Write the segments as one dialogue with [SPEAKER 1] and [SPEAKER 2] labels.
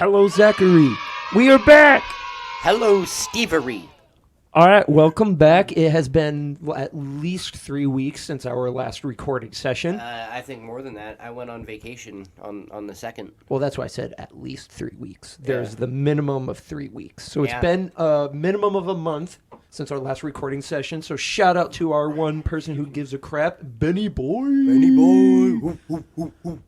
[SPEAKER 1] Hello, Zachary. We are back.
[SPEAKER 2] Hello, Stevery.
[SPEAKER 1] All right, welcome back. It has been at least 3 weeks since our last recording session.
[SPEAKER 2] I think more than that. I went on vacation on the 2nd.
[SPEAKER 1] Well, that's why I said at least 3 weeks. There's
[SPEAKER 2] Yeah.
[SPEAKER 1] the minimum of 3 weeks. So it's
[SPEAKER 2] Yeah.
[SPEAKER 1] been a minimum of a month since our last recording session. So shout out to our one person who gives a crap, Benny Boy.
[SPEAKER 2] Benny boy.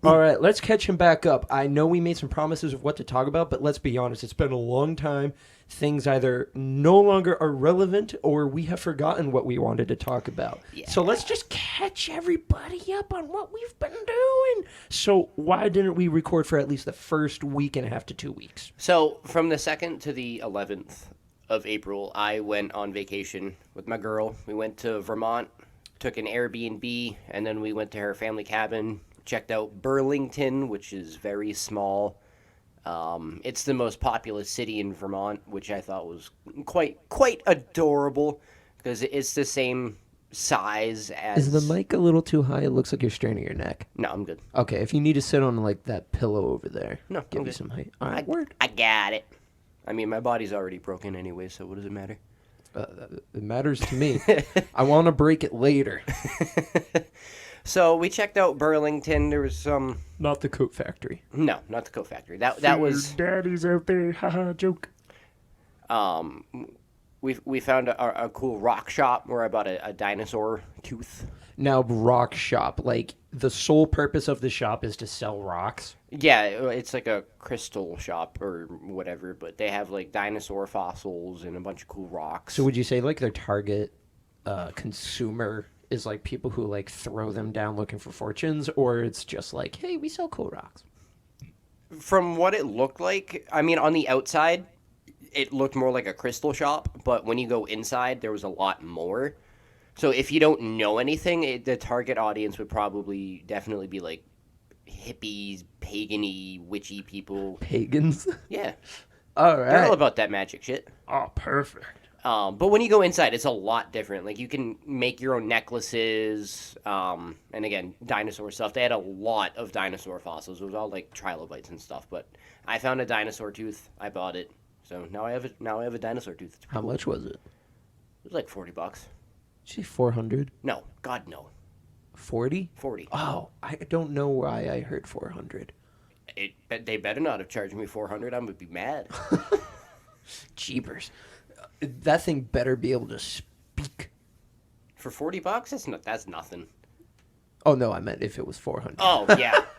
[SPEAKER 1] All right, let's catch him back up. I know we made some promises of what to talk about, but let's be honest. It's been a long time. Things either no longer are relevant or we have forgotten what we wanted to talk about.
[SPEAKER 2] Yeah.
[SPEAKER 1] So let's just catch everybody up on what we've been doing. So why didn't we record for at least the first week and a half to 2 weeks?
[SPEAKER 2] So, from the 2nd to the 11th of April, I went on vacation with my girl. We went to Vermont, took an Airbnb, and then we went to her family cabin, checked out Burlington, which is very small. It's the most populous city in Vermont, which I thought was quite adorable because it's the same size as.
[SPEAKER 1] Is the mic a little too high? It looks like you're straining your neck.
[SPEAKER 2] No, I'm good.
[SPEAKER 1] Okay, if you need to sit on like that pillow over there,
[SPEAKER 2] No,
[SPEAKER 1] give
[SPEAKER 2] I'm
[SPEAKER 1] you
[SPEAKER 2] good.
[SPEAKER 1] some height. All right, word.
[SPEAKER 2] I got it. I mean, my body's already broken anyway, so what does it matter?
[SPEAKER 1] It matters to me. I want to break it later.
[SPEAKER 2] So we checked out Burlington. There was some.
[SPEAKER 1] Not the coat factory.
[SPEAKER 2] No, not the Coat Factory. That was.
[SPEAKER 1] Daddy's out there. Haha, joke.
[SPEAKER 2] We found a cool rock shop where I bought a dinosaur tooth.
[SPEAKER 1] Now, rock shop. Like, the sole purpose of the shop is to sell rocks.
[SPEAKER 2] Yeah, it's like a crystal shop or whatever, but they have like dinosaur fossils and a bunch of cool rocks.
[SPEAKER 1] So would you say, like, their target consumer is, like, people who, like, throw them down looking for fortunes? Or it's just like, hey, we sell cool rocks?
[SPEAKER 2] From what it looked like, I mean, on the outside, it looked more like a crystal shop, but when you go inside, there was a lot more. So if you don't know anything, the target audience would probably definitely be like hippies, pagan-y, witchy people.
[SPEAKER 1] Pagans?
[SPEAKER 2] Yeah,
[SPEAKER 1] All
[SPEAKER 2] they're all
[SPEAKER 1] right.
[SPEAKER 2] about that magic shit.
[SPEAKER 1] Oh, perfect.
[SPEAKER 2] But when you go inside, it's a lot different. Like, you can make your own necklaces, and again, dinosaur stuff. They had a lot of dinosaur fossils. It was all like trilobites and stuff. But I found a dinosaur tooth. I bought it, so now I have a dinosaur tooth. It's
[SPEAKER 1] How
[SPEAKER 2] cool.
[SPEAKER 1] much was it?
[SPEAKER 2] It was like $40.
[SPEAKER 1] Did you say 400?
[SPEAKER 2] No, God no,
[SPEAKER 1] 40?
[SPEAKER 2] 40.
[SPEAKER 1] Oh, I don't know why I heard 400.
[SPEAKER 2] They better not have charged me 400. I'm gonna be mad.
[SPEAKER 1] Jeepers. That thing better be able to speak.
[SPEAKER 2] For $40, that's nothing.
[SPEAKER 1] Oh, no, I meant if it was 400.
[SPEAKER 2] Oh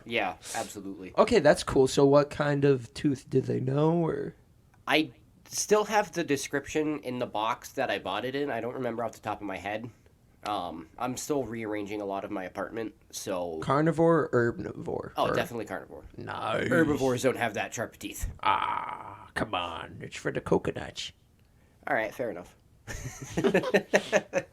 [SPEAKER 2] yeah, absolutely.
[SPEAKER 1] Okay, that's cool. So what kind of tooth did they know? Or
[SPEAKER 2] I still have the description in the box that I bought it in. I don't remember off the top of my head. I'm still rearranging a lot of my apartment, so.
[SPEAKER 1] carnivore or herbivore?
[SPEAKER 2] Oh,
[SPEAKER 1] Or-
[SPEAKER 2] definitely carnivore.
[SPEAKER 1] Nice.
[SPEAKER 2] Herbivores don't have that sharp teeth.
[SPEAKER 1] Ah, come on. It's for the coconuts.
[SPEAKER 2] All right, fair enough.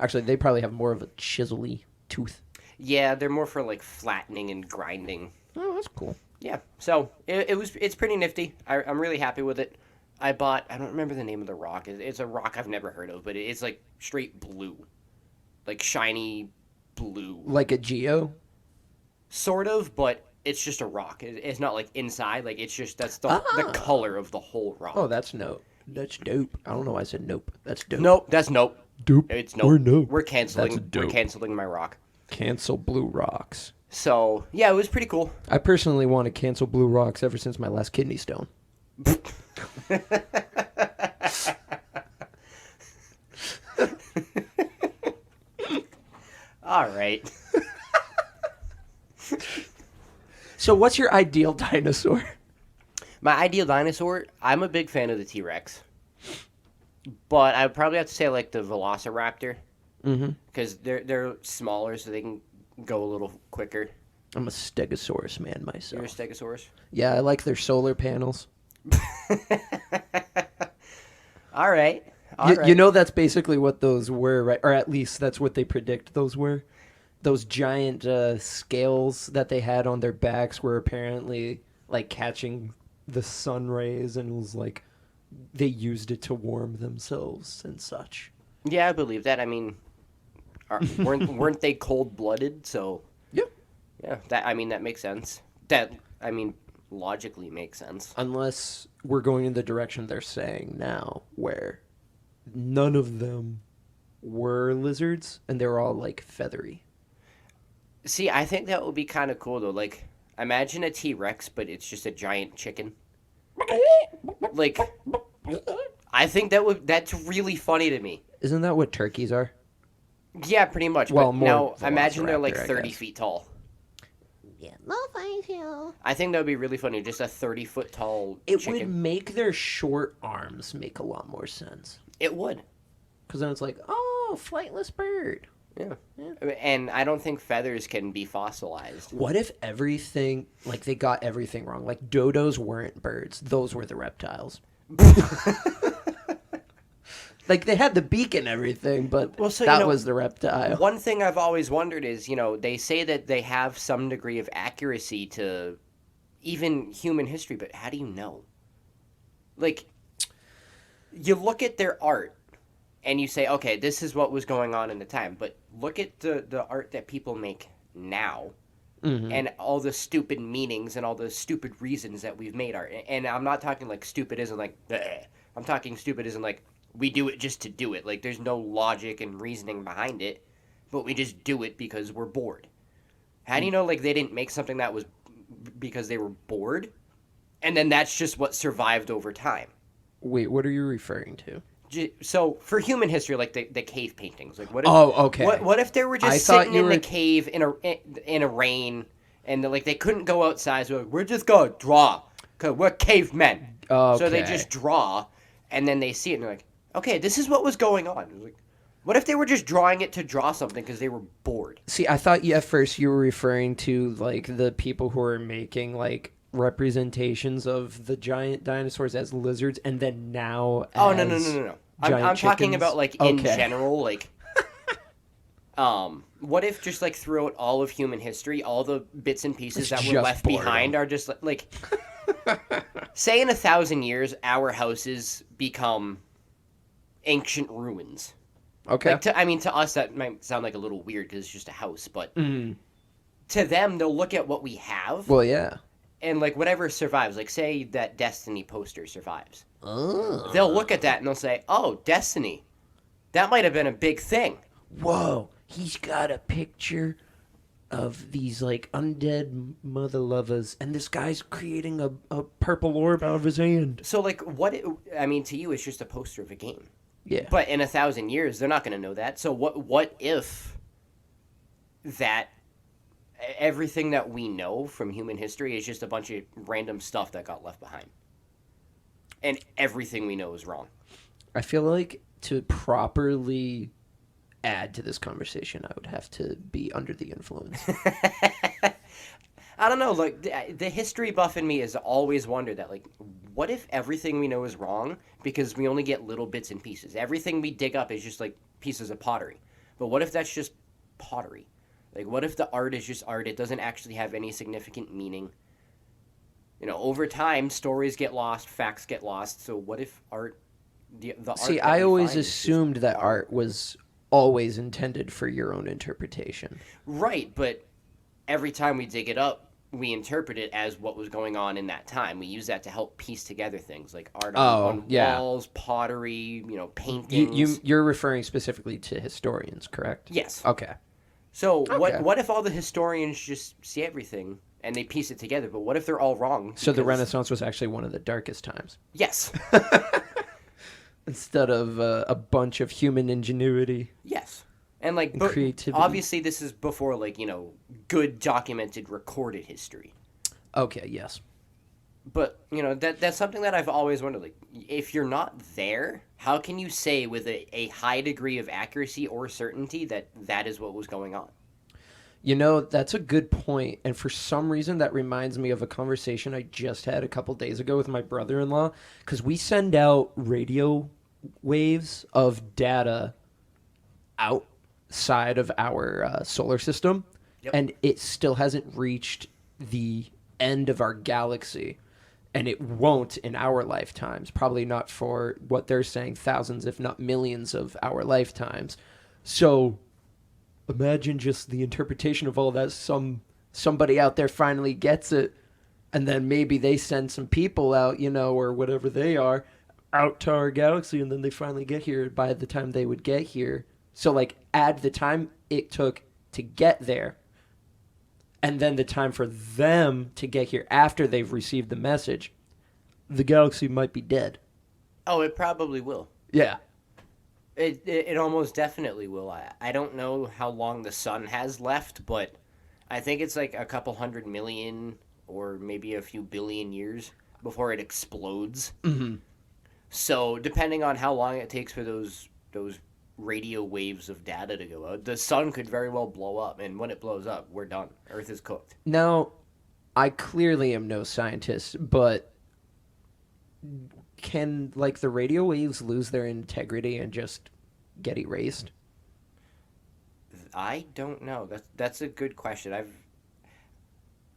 [SPEAKER 1] Actually, they probably have more of a chisel-y tooth.
[SPEAKER 2] Yeah, they're more for like flattening and grinding.
[SPEAKER 1] Oh, that's cool.
[SPEAKER 2] Yeah, so it's pretty nifty. I'm really happy with it. I don't remember the name of the rock. It's a rock I've never heard of, but it's like straight blue, like shiny blue,
[SPEAKER 1] Like a geo?
[SPEAKER 2] sort of, but it's just a rock. It's not like inside. Like, it's just that's the color of the whole rock.
[SPEAKER 1] Oh, that's dope. That's dope. I don't know why I said nope. That's dope.
[SPEAKER 2] Nope, that's nope.
[SPEAKER 1] Dope.
[SPEAKER 2] It's nope.
[SPEAKER 1] Or nope.
[SPEAKER 2] We're canceling.
[SPEAKER 1] That's dope.
[SPEAKER 2] We're canceling my rock.
[SPEAKER 1] Cancel blue rocks.
[SPEAKER 2] So yeah, it was pretty cool.
[SPEAKER 1] I personally want to cancel blue rocks ever since my last kidney stone.
[SPEAKER 2] All right.
[SPEAKER 1] So what's your ideal dinosaur?
[SPEAKER 2] My ideal dinosaur, I'm a big fan of the T-Rex. But I would probably have to say like the Velociraptor.
[SPEAKER 1] Mm-hmm.
[SPEAKER 2] Because they're smaller, so they can go a little quicker.
[SPEAKER 1] I'm a Stegosaurus man
[SPEAKER 2] You're a
[SPEAKER 1] myself.
[SPEAKER 2] Stegosaurus?
[SPEAKER 1] Yeah, I like their solar panels.
[SPEAKER 2] All right.
[SPEAKER 1] You know that's basically what those were, right? Or at least that's what they predict those were. Those giant scales that they had on their backs were apparently like catching the sun rays, and it was like they used it to warm themselves and such.
[SPEAKER 2] Yeah, I believe that. I mean, weren't they cold-blooded? So
[SPEAKER 1] Yeah.
[SPEAKER 2] yeah, that makes sense. logically make sense.
[SPEAKER 1] Unless we're going in the direction they're saying now, where none of them were lizards and they were all like feathery.
[SPEAKER 2] See, I think that would be kind of cool though. Like, imagine a T-Rex, but it's just a giant chicken. Like, I think that's really funny to me.
[SPEAKER 1] Isn't that what turkeys are?
[SPEAKER 2] Yeah, pretty much.
[SPEAKER 1] Well,
[SPEAKER 2] but
[SPEAKER 1] more
[SPEAKER 2] now imagine they're like
[SPEAKER 1] velociraptor, I
[SPEAKER 2] 30
[SPEAKER 1] guess.
[SPEAKER 2] feet tall.
[SPEAKER 3] Yeah, no thank you.
[SPEAKER 2] I think that would be really funny. Just a 30-foot tall
[SPEAKER 1] It
[SPEAKER 2] chicken.
[SPEAKER 1] would make their short arms make a lot more sense.
[SPEAKER 2] It would.
[SPEAKER 1] Because then it's like, oh, flightless bird.
[SPEAKER 2] Yeah. And I don't think feathers can be fossilized.
[SPEAKER 1] What if everything, like they got everything wrong? Like dodos weren't birds. Those were the reptiles. Like they had the beak and everything, but that was the reptile.
[SPEAKER 2] One thing I've always wondered is, they say that they have some degree of accuracy to even human history, but how do you know? Like, you look at their art and you say, okay, this is what was going on in the time, but look at the art that people make now.
[SPEAKER 1] Mm-hmm.
[SPEAKER 2] And all the stupid meanings and all the stupid reasons that we've made art. And I'm not talking like stupid isn't like, bleh. I'm talking stupid isn't like, we do it just to do it. Like, there's no logic and reasoning behind it, but we just do it because we're bored. How do you know, like, they didn't make something that was because they were bored? And then that's just what survived over time.
[SPEAKER 1] Wait, what are you referring to?
[SPEAKER 2] So, for human history, like the cave paintings, like what if,
[SPEAKER 1] okay.
[SPEAKER 2] What if they were just sitting in the cave in a rain, and like they couldn't go outside, so we're just gonna draw, cause we're cavemen.
[SPEAKER 1] Okay.
[SPEAKER 2] So they just draw, and then they see it, and they're like, okay, this is what was going on. Like, what if they were just drawing it to draw something because they were bored?
[SPEAKER 1] See, I thought at first you were referring to like the people who are making like representations of the giant dinosaurs as lizards, and then now
[SPEAKER 2] Oh,
[SPEAKER 1] as
[SPEAKER 2] no. I'm
[SPEAKER 1] giant
[SPEAKER 2] talking
[SPEAKER 1] chickens?
[SPEAKER 2] about like in
[SPEAKER 1] Okay.
[SPEAKER 2] general, like what if just like throughout all of human history, all the bits and pieces
[SPEAKER 1] It's
[SPEAKER 2] that were
[SPEAKER 1] just
[SPEAKER 2] left
[SPEAKER 1] boredom.
[SPEAKER 2] behind are just like say in 1,000 years our houses become ancient ruins.
[SPEAKER 1] Okay.
[SPEAKER 2] Like to us that might sound like a little weird because it's just a house, but
[SPEAKER 1] Mm.
[SPEAKER 2] to them they'll look at what we have
[SPEAKER 1] Well, yeah.
[SPEAKER 2] and like whatever survives, like say that Destiny poster survives.
[SPEAKER 1] Oh.
[SPEAKER 2] They'll look at that and they'll say, "Oh, Destiny. That might have been a big thing."
[SPEAKER 1] Whoa, he's got a picture of these like undead mother lovers, and this guy's creating a purple orb out of his hand.
[SPEAKER 2] So like to you it's just a poster of a game.
[SPEAKER 1] Yeah.
[SPEAKER 2] But in 1,000 years they're not going to know that. So what if that everything that we know from human history is just a bunch of random stuff that got left behind? And everything we know is wrong.
[SPEAKER 1] I feel like to properly add to this conversation, I would have to be under the influence.
[SPEAKER 2] I don't know, like the history buff in me has always wondered that, like, what if everything we know is wrong because we only get little bits and pieces? Everything we dig up is just like pieces of pottery. But what if that's just pottery? Like, what if the art is just art? It doesn't actually have any significant meaning. Over time, stories get lost, facts get lost. So what if art, the art
[SPEAKER 1] See,
[SPEAKER 2] that
[SPEAKER 1] I
[SPEAKER 2] we
[SPEAKER 1] always
[SPEAKER 2] find is just
[SPEAKER 1] assumed that art was always intended for your own interpretation.
[SPEAKER 2] Right, but every time we dig it up, we interpret it as what was going on in that time. We use that to help piece together things like art on walls, pottery, paintings.
[SPEAKER 1] You're referring specifically to historians, correct?
[SPEAKER 2] Yes.
[SPEAKER 1] Okay.
[SPEAKER 2] So
[SPEAKER 1] Okay.
[SPEAKER 2] what if all the historians just see everything and they piece it together? But what if they're all wrong?
[SPEAKER 1] So the
[SPEAKER 2] because-
[SPEAKER 1] Renaissance was actually one of the darkest times.
[SPEAKER 2] Yes.
[SPEAKER 1] Instead of a bunch of human ingenuity.
[SPEAKER 2] Yes. And like
[SPEAKER 1] And
[SPEAKER 2] but
[SPEAKER 1] creativity.
[SPEAKER 2] obviously this is before good documented recorded history.
[SPEAKER 1] Okay, yes.
[SPEAKER 2] But that's something that I've always wondered. Like, if you're not there, how can you say with a high degree of accuracy or certainty that is what was going on?
[SPEAKER 1] That's a good point. And for some reason, that reminds me of a conversation I just had a couple days ago with my brother-in-law. Because we send out radio waves of data outside of our solar system.
[SPEAKER 2] Yep.
[SPEAKER 1] And it still hasn't reached the end of our galaxy. And it won't in our lifetimes. Probably not for what they're saying, thousands, if not millions of our lifetimes. So imagine just the interpretation of all that. Somebody out there finally gets it, And then maybe they send some people out, or whatever they are, out to our galaxy, and then they finally get here by the time they would get here. So, like, add the time it took to get there, and then the time for them to get here after they've received the message, the galaxy might be dead.
[SPEAKER 2] Oh, it probably will.
[SPEAKER 1] Yeah.
[SPEAKER 2] It almost definitely will. I don't know how long the sun has left, but I think it's like a couple 100 million or maybe a few billion years before it explodes.
[SPEAKER 1] Mm-hmm.
[SPEAKER 2] So depending on how long it takes for those radio waves of data to go out, the sun could very well blow up, and when it blows up, we're done. Earth is cooked.
[SPEAKER 1] Now, I clearly am no scientist, but can, like, the radio waves lose their integrity and just get erased?
[SPEAKER 2] I don't know. That's a good question.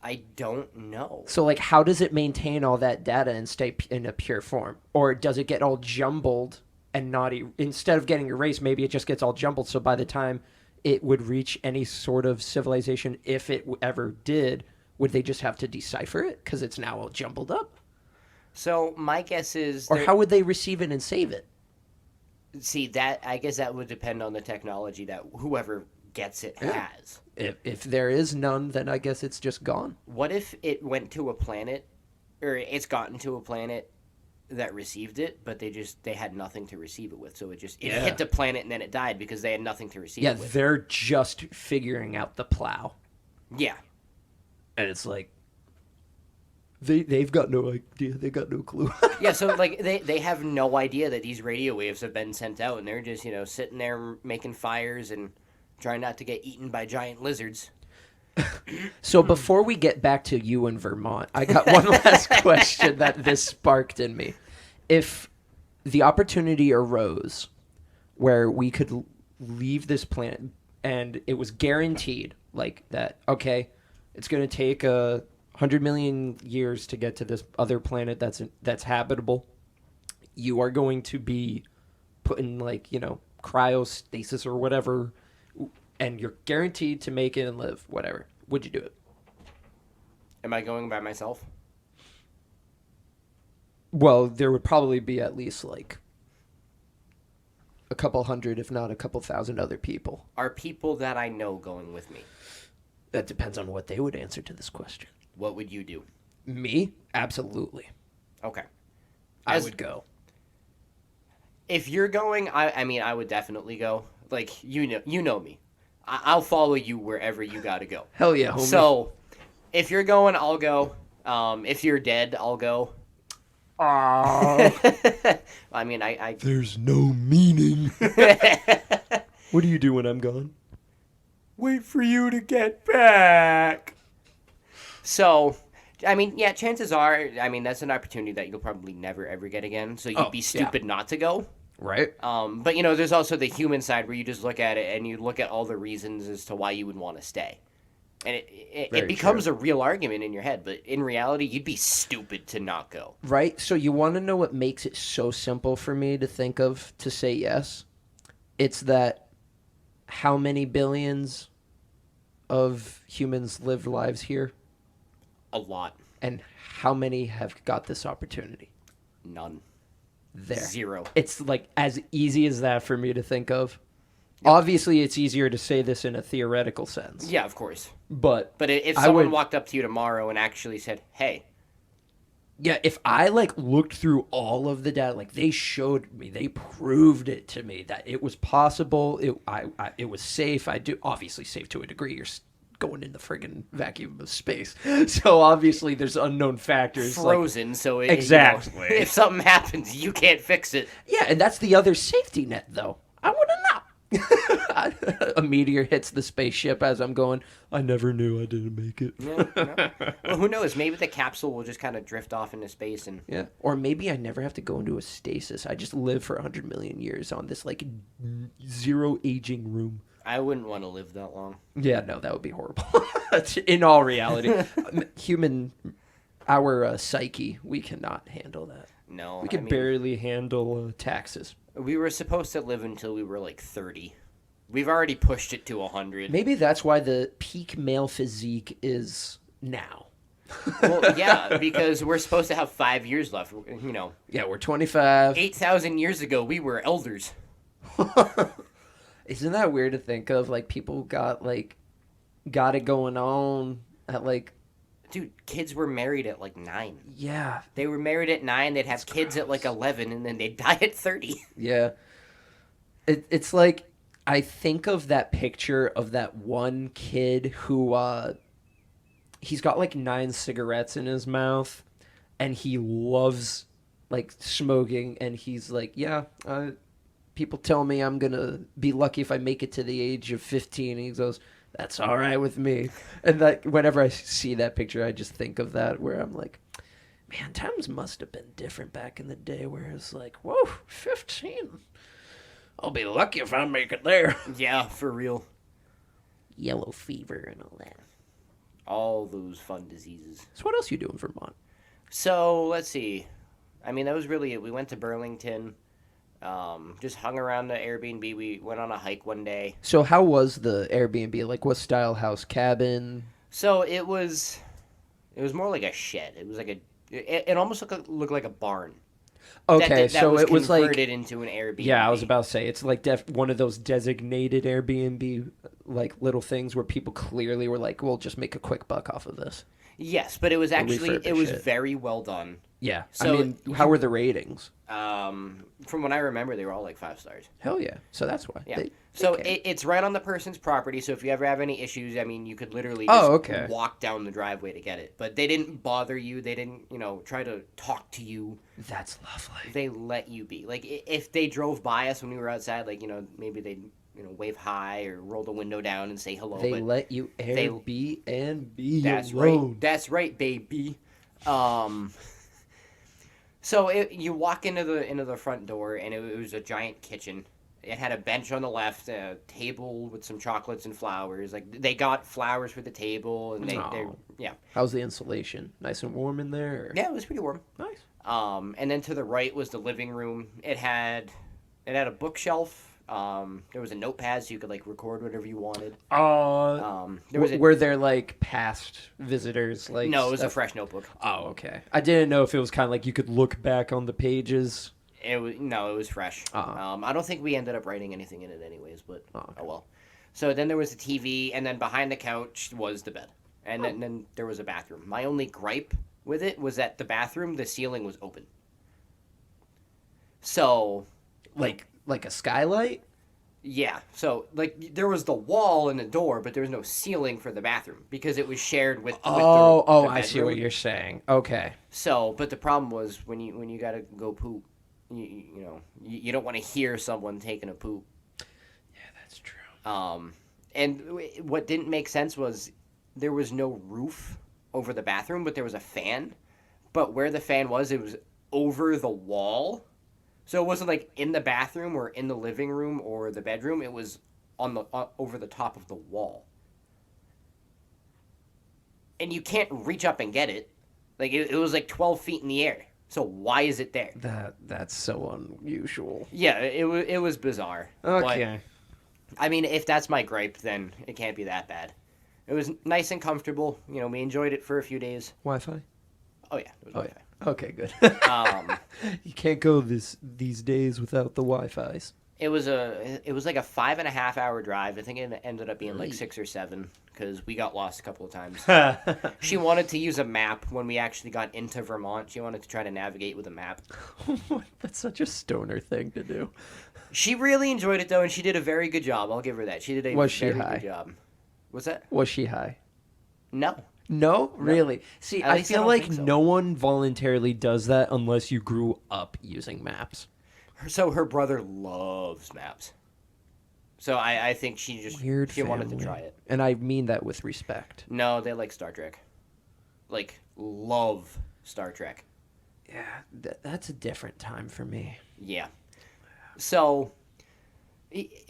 [SPEAKER 2] I don't know.
[SPEAKER 1] So, like, how does it maintain all that data and stay in a pure form? Or does it get all jumbled and not... instead of getting erased, maybe it just gets all jumbled, so by the time it would reach any sort of civilization, if it ever did, would they just have to decipher it? Because it's now all jumbled up?
[SPEAKER 2] So, my guess is...
[SPEAKER 1] Or how would they receive it and save it?
[SPEAKER 2] See, I guess that would depend on the technology that whoever gets it has.
[SPEAKER 1] If there is none, then I guess it's just gone.
[SPEAKER 2] What if it went to a planet, or it's gotten to a planet that received it, but they had nothing to receive it with, so it hit the planet and then it died because they had nothing to receive it with.
[SPEAKER 1] Yeah, they're just figuring out the plow.
[SPEAKER 2] Yeah.
[SPEAKER 1] And it's like, they've got no idea. They got no clue.
[SPEAKER 2] Yeah, so like they have no idea that these radio waves have been sent out, and they're just sitting there making fires and trying not to get eaten by giant lizards.
[SPEAKER 1] So before we get back to you in Vermont, I got one last question that this sparked in me. If the opportunity arose where we could leave this planet and it was guaranteed, like that, okay, it's going to take 100 million years to get to this other planet that's habitable. You are going to be put in, like, cryostasis or whatever, and you're guaranteed to make it and live, whatever. Would you do it?
[SPEAKER 2] Am I going by myself?
[SPEAKER 1] Well, there would probably be at least, like, a couple hundred, if not a couple thousand other people.
[SPEAKER 2] Are people that I know going with me?
[SPEAKER 1] That depends on what they would answer to this question.
[SPEAKER 2] What would you do?
[SPEAKER 1] Me? Absolutely.
[SPEAKER 2] Okay.
[SPEAKER 1] I would go.
[SPEAKER 2] If you're going, I mean, I would definitely go. Like, you know me. I'll follow you wherever you gotta go.
[SPEAKER 1] Hell yeah, homie.
[SPEAKER 2] So, if you're going, I'll go. If you're dead, I'll go.
[SPEAKER 1] Aww.
[SPEAKER 2] I mean, I
[SPEAKER 1] There's no meaning. What do you do when I'm gone?
[SPEAKER 2] Wait for you to get back. So, I mean, yeah, chances are, I mean, that's an opportunity that you'll probably never, ever get again. So you'd be stupid not to go.
[SPEAKER 1] Right.
[SPEAKER 2] But, there's also the human side where you just look at it and you look at all the reasons as to why you would want to stay. And it becomes a real argument in your head. But in reality, you'd be stupid to not go.
[SPEAKER 1] Right. So you want to know what makes it so simple for me to think of to say yes? It's that how many billions of humans lived lives here?
[SPEAKER 2] A lot.
[SPEAKER 1] And how many have got this opportunity?
[SPEAKER 2] None.
[SPEAKER 1] There.
[SPEAKER 2] 0.
[SPEAKER 1] It's like as easy as that for me to think of. Yep. Obviously, it's easier to say this in a theoretical sense.
[SPEAKER 2] Yeah, of course.
[SPEAKER 1] But
[SPEAKER 2] if someone walked up to you tomorrow and actually said, hey.
[SPEAKER 1] Yeah, if I, like, looked through all of the data, like, they showed me, they proved it to me that it was possible, it was safe. Obviously safe to a degree. You're going in the friggin' vacuum of space. So obviously there's unknown factors.
[SPEAKER 2] Frozen,
[SPEAKER 1] like,
[SPEAKER 2] so
[SPEAKER 1] exactly.
[SPEAKER 2] If something happens, you can't fix it.
[SPEAKER 1] Yeah, and that's the other safety net, though. I want to know. A meteor hits the spaceship as I'm going, I never knew I didn't make it.
[SPEAKER 2] No. Well, who knows? Maybe the capsule will just kind of drift off into space.
[SPEAKER 1] Yeah, or maybe I never have to go into a stasis. I just live for 100 million years on this, like, zero aging room.
[SPEAKER 2] I wouldn't want to live that long.
[SPEAKER 1] Yeah, no, that would be horrible. In all reality, our psyche, we cannot handle that.
[SPEAKER 2] No,
[SPEAKER 1] we can barely handle taxes.
[SPEAKER 2] We were supposed to live until we were like 30. We've already pushed it to 100.
[SPEAKER 1] Maybe that's why the peak male physique is now.
[SPEAKER 2] Well, yeah, because we're supposed to have 5 years left.
[SPEAKER 1] Yeah, we're 25.
[SPEAKER 2] 8,000 years ago, we were elders.
[SPEAKER 1] Isn't that weird to think of? Like, people got it going on at, like,
[SPEAKER 2] Dude, kids were married at like 9.
[SPEAKER 1] yeah,
[SPEAKER 2] They were married at 9, they'd have kids at like 11, and then they'd die at 30.
[SPEAKER 1] yeah. It's like, I think of that picture of that one kid who, he's got like 9 cigarettes in his mouth, and he loves, like, smoking, and he's like, yeah, people tell me I'm gonna be lucky if I make it to the age of 15. And he goes, that's all right with me. And that whenever I see that picture, I just think of that, where I'm like, man, times must have been different back in the day, where it's like, whoa, 15. I'll be lucky if I make it there.
[SPEAKER 2] Yeah, for real.
[SPEAKER 3] Yellow fever and all that.
[SPEAKER 2] All those fun diseases.
[SPEAKER 1] So what else you do in Vermont?
[SPEAKER 2] So, let's see. I mean, that was really it. We went to Burlington. Just hung around the Airbnb. We went on a hike one day.
[SPEAKER 1] So how was the Airbnb? Like, what style house? Cabin?
[SPEAKER 2] So it was more like a shed. It was like it almost looked like a barn.
[SPEAKER 1] Okay,
[SPEAKER 2] that
[SPEAKER 1] so it was like,
[SPEAKER 2] converted into an Airbnb.
[SPEAKER 1] yeah, I was about to say, it's like one of those designated Airbnb, like, little things where people clearly were like, we'll just make a quick buck off of this.
[SPEAKER 2] Yes, but it was actually
[SPEAKER 1] refurbish it.
[SPEAKER 2] very well done.
[SPEAKER 1] Yeah.
[SPEAKER 2] So
[SPEAKER 1] I mean, how were the ratings?
[SPEAKER 2] From what I remember, they were all like 5 stars.
[SPEAKER 1] Hell yeah. So that's why.
[SPEAKER 2] Yeah.
[SPEAKER 1] They
[SPEAKER 2] So
[SPEAKER 1] care.
[SPEAKER 2] it's right on the person's property. So if you ever have any issues, I mean, you could literally
[SPEAKER 1] Oh,
[SPEAKER 2] just
[SPEAKER 1] okay.
[SPEAKER 2] walk down the driveway to get it. But they didn't bother you. They didn't, try to talk to you.
[SPEAKER 1] That's lovely.
[SPEAKER 2] They let you be. Like, if they drove by us when we were outside, like, maybe they'd, wave hi or roll the window down and say hello.
[SPEAKER 1] They
[SPEAKER 2] but
[SPEAKER 1] let you Airbnb
[SPEAKER 2] that's
[SPEAKER 1] alone.
[SPEAKER 2] right. That's right, baby. So you walk into the front door, and it was a giant kitchen. It had a bench on the left, a table with some chocolates and flowers. Like, they got flowers for the table, and they
[SPEAKER 1] Aw.
[SPEAKER 2] yeah.
[SPEAKER 1] How's the insulation? Nice and warm in there? Or?
[SPEAKER 2] Yeah, it was pretty warm.
[SPEAKER 1] Nice.
[SPEAKER 2] And then to the right was the living room. It had a bookshelf. There was a notepad, so you could like record whatever you wanted.
[SPEAKER 1] Were there like past visitors? Like,
[SPEAKER 2] No, it was a
[SPEAKER 1] stuff?
[SPEAKER 2] fresh notebook.
[SPEAKER 1] Oh, okay. I didn't know if it was kind of like you could look back on the pages.
[SPEAKER 2] It was fresh.
[SPEAKER 1] Uh-huh.
[SPEAKER 2] I don't think we ended up writing anything in it anyways, but
[SPEAKER 1] okay.
[SPEAKER 2] oh well. So then there was a TV, and then behind the couch was the bed, and then there was a bathroom. My only gripe with it was that the bathroom, the ceiling was open. So,
[SPEAKER 1] Like a skylight?
[SPEAKER 2] yeah. So, like, there was the wall and the door, but there was no ceiling for the bathroom because it was shared with the
[SPEAKER 1] I see what
[SPEAKER 2] bedroom.
[SPEAKER 1] you're saying. Okay.
[SPEAKER 2] So, but the problem was when you gotta go poop, you don't want to hear someone taking a poop.
[SPEAKER 1] Yeah, that's true.
[SPEAKER 2] And what didn't make sense was there was no roof over the bathroom, but there was a fan. But where the fan was, it was over the wall. So it wasn't like in the bathroom or in the living room or the bedroom. It was on the over the top of the wall. And you can't reach up and get it. Like, it was like 12 feet in the air. So why is it there?
[SPEAKER 1] That's so unusual.
[SPEAKER 2] Yeah, it was bizarre.
[SPEAKER 1] Okay.
[SPEAKER 2] But, I mean, if that's my gripe, then it can't be that bad. It was nice and comfortable. We enjoyed it for a few days.
[SPEAKER 1] Wi-Fi?
[SPEAKER 2] Oh, yeah. It was Wi-Fi.
[SPEAKER 1] Okay, good. You can't go these days without the Wi-Fi's.
[SPEAKER 2] It was like a 5.5 hour drive. I think it ended up being like 6 or 7 because we got lost a couple of times. She wanted to use a map when we actually got into Vermont. She wanted to try to navigate with a map.
[SPEAKER 1] That's such a stoner thing to do.
[SPEAKER 2] She really enjoyed it though, and she did a very good job. I'll give her that. She did a
[SPEAKER 1] Was she
[SPEAKER 2] very
[SPEAKER 1] high?
[SPEAKER 2] good job. What's that?
[SPEAKER 1] Was she high?
[SPEAKER 2] No.
[SPEAKER 1] No, really. See,
[SPEAKER 2] At
[SPEAKER 1] I
[SPEAKER 2] least I
[SPEAKER 1] feel
[SPEAKER 2] don't
[SPEAKER 1] like
[SPEAKER 2] think so.
[SPEAKER 1] no one voluntarily does that unless you grew up using maps.
[SPEAKER 2] So her brother loves maps. So I think she just wanted to try it.
[SPEAKER 1] And I mean that with respect.
[SPEAKER 2] No, they like Star Trek. Like, love Star Trek.
[SPEAKER 1] Yeah, that's a different time for me.
[SPEAKER 2] Yeah. So,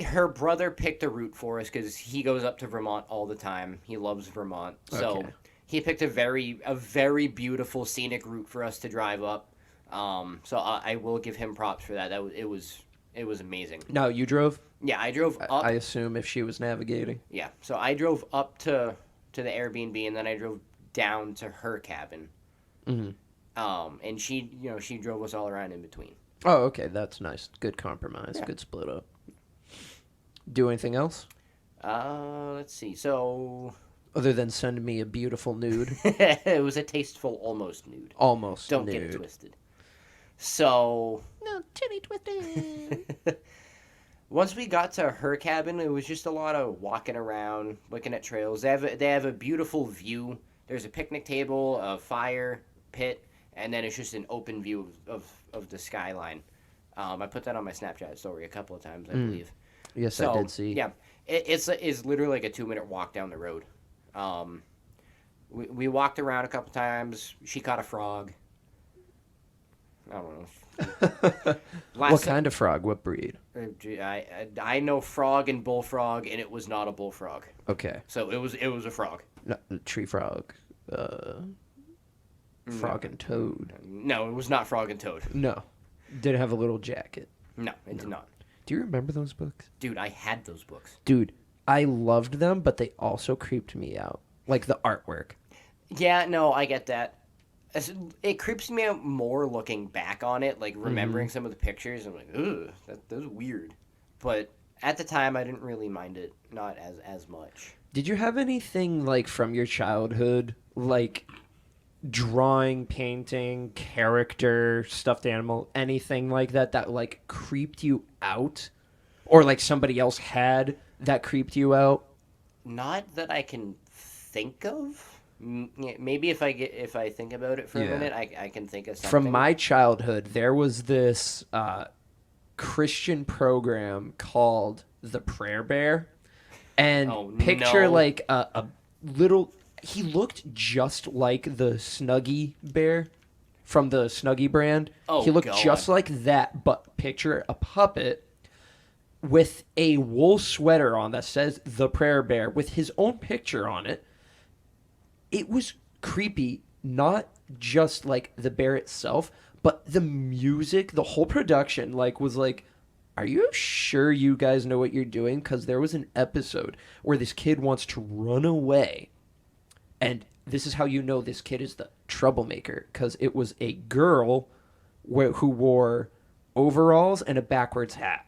[SPEAKER 2] her brother picked a route for us because he goes up to Vermont all the time. He loves Vermont. So,
[SPEAKER 1] Okay.
[SPEAKER 2] he picked a very beautiful scenic route for us to drive up. So I will give him props for that. It was amazing.
[SPEAKER 1] No, you drove?
[SPEAKER 2] Yeah, I drove up.
[SPEAKER 1] I assume if she was navigating.
[SPEAKER 2] Yeah, so I drove up to the Airbnb, and then I drove down to her cabin. And she drove us all around in between.
[SPEAKER 1] Oh, okay, that's nice. Good compromise.
[SPEAKER 2] Yeah.
[SPEAKER 1] Good split up. Do anything else
[SPEAKER 2] Let's see. So
[SPEAKER 1] other than send me a beautiful nude?
[SPEAKER 2] it was a tasteful almost nude.
[SPEAKER 1] Almost
[SPEAKER 2] Don't
[SPEAKER 1] nude.
[SPEAKER 2] get it twisted. So
[SPEAKER 3] No, titty twisting.
[SPEAKER 2] once we got to her cabin, it was just a lot of walking around, looking at trails. They have a beautiful view. There's a picnic table, a fire pit, and then it's just an open view of the skyline. I put that on my Snapchat story a couple of times, I believe.
[SPEAKER 1] Yes,
[SPEAKER 2] So,
[SPEAKER 1] I did see.
[SPEAKER 2] Yeah, it's literally like a 2-minute walk down the road. We walked around a couple times. She caught a frog. I don't know.
[SPEAKER 1] What kind of frog? What breed?
[SPEAKER 2] I know frog and bullfrog, and it was not a bullfrog.
[SPEAKER 1] Okay.
[SPEAKER 2] So it was a frog.
[SPEAKER 1] No, tree frog. Frog and toad.
[SPEAKER 2] No, it was not frog and toad.
[SPEAKER 1] No. Did it have a little jacket?
[SPEAKER 2] No, it did not.
[SPEAKER 1] Do you remember those books?
[SPEAKER 2] Dude, I had those books.
[SPEAKER 1] Dude, I loved them, but they also creeped me out. Like the artwork.
[SPEAKER 2] Yeah, no, I get that. It creeps me out more looking back on it, like remembering some of the pictures. I'm like, ugh, that's weird. But at the time, I didn't really mind it, not as much.
[SPEAKER 1] Did you have anything like from your childhood, like drawing, painting, character, stuffed animal, anything like that like creeped you out, or like somebody else had that creeped you out?
[SPEAKER 2] Not that I can think of. Maybe if I think about it for a minute, I can think of something.
[SPEAKER 1] From my childhood, there was this Christian program called The Prayer Bear, and picture like a little. He looked just like the Snuggie bear from the Snuggie brand.
[SPEAKER 2] Oh,
[SPEAKER 1] he looked
[SPEAKER 2] God.
[SPEAKER 1] just like that, but picture a puppet with a wool sweater on that says The Prayer Bear with his own picture on it. It was creepy, not just like the bear itself, but the music, the whole production, like was like, are you sure you guys know what you're doing? Because there was an episode where this kid wants to run away. And this is how you know this kid is the troublemaker, because it was a girl who wore overalls and a backwards hat.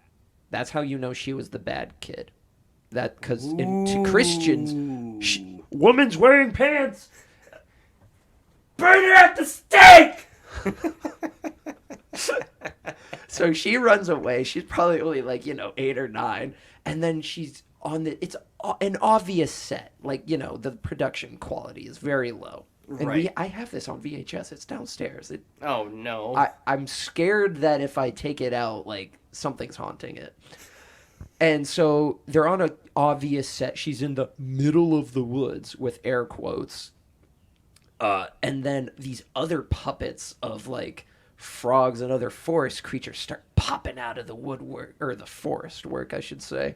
[SPEAKER 1] That's how you know she was the bad kid. That because to Christians, woman's wearing pants. Burn her at the stake. So she runs away. She's probably only like 8 or 9, and then she's on the. It's an obvious set. Like the production quality is very low. And
[SPEAKER 2] Right.
[SPEAKER 1] I have this on VHS. It's downstairs.
[SPEAKER 2] Oh no.
[SPEAKER 1] I'm scared that if I take it out, like something's haunting it. And so they're on an obvious set. She's in the middle of the woods with air quotes. And then these other puppets of like frogs and other forest creatures start popping out of the woodwork, or the forest work, I should say.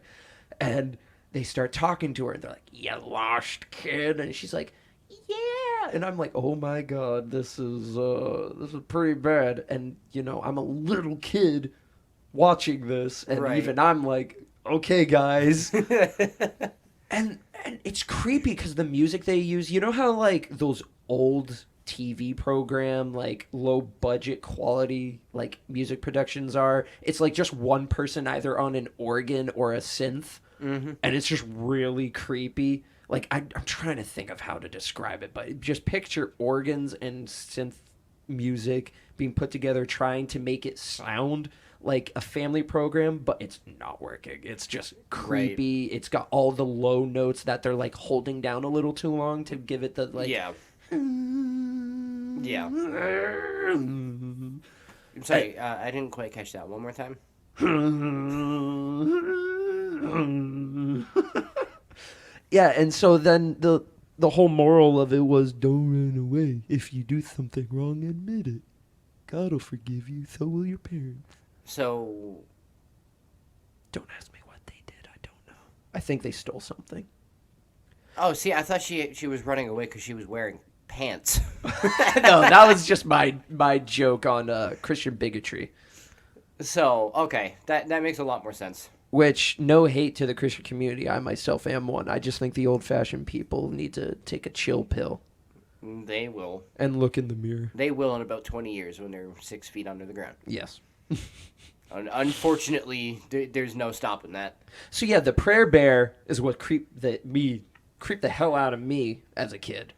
[SPEAKER 1] And they start talking to her, and they're like, "You lost, kid." And she's like, "Yeah." And I'm like, "Oh my God, this is pretty bad." And I'm a little kid watching this, and
[SPEAKER 2] Right.
[SPEAKER 1] even I'm like, "Okay, guys." and it's creepy because the music they use. You know how like those old TV program, like low budget quality like music productions are? It's like just one person either on an organ or a synth, and it's just really creepy. Like I'm trying to think of how to describe it, but just picture organs and synth music being put together, trying to make it sound like a family program, but it's not working. It's just creepy. Right. It's got all the low notes that they're like holding down a little too long to give it the like.
[SPEAKER 2] Yeah. Yeah. I'm sorry, I didn't quite catch that. One more time.
[SPEAKER 1] Yeah, and so then the whole moral of it was, don't run away. If you do something wrong, admit it. God will forgive you, so will your parents.
[SPEAKER 2] So,
[SPEAKER 1] don't ask me what they did. I don't know. I think they stole something.
[SPEAKER 2] Oh, see, I thought she was running away because she was wearing pants.
[SPEAKER 1] No, that was just my joke on Christian bigotry.
[SPEAKER 2] So, okay, that makes a lot more sense.
[SPEAKER 1] Which, no hate to the Christian community. I myself am one. I just think the old-fashioned people need to take a chill pill.
[SPEAKER 2] They will.
[SPEAKER 1] and look in the mirror.
[SPEAKER 2] They will in about 20 years when they're 6 feet under the ground.
[SPEAKER 1] Yes.
[SPEAKER 2] Unfortunately, there's no stopping that.
[SPEAKER 1] So yeah, the prayer bear is what creeped the hell out of me as a kid.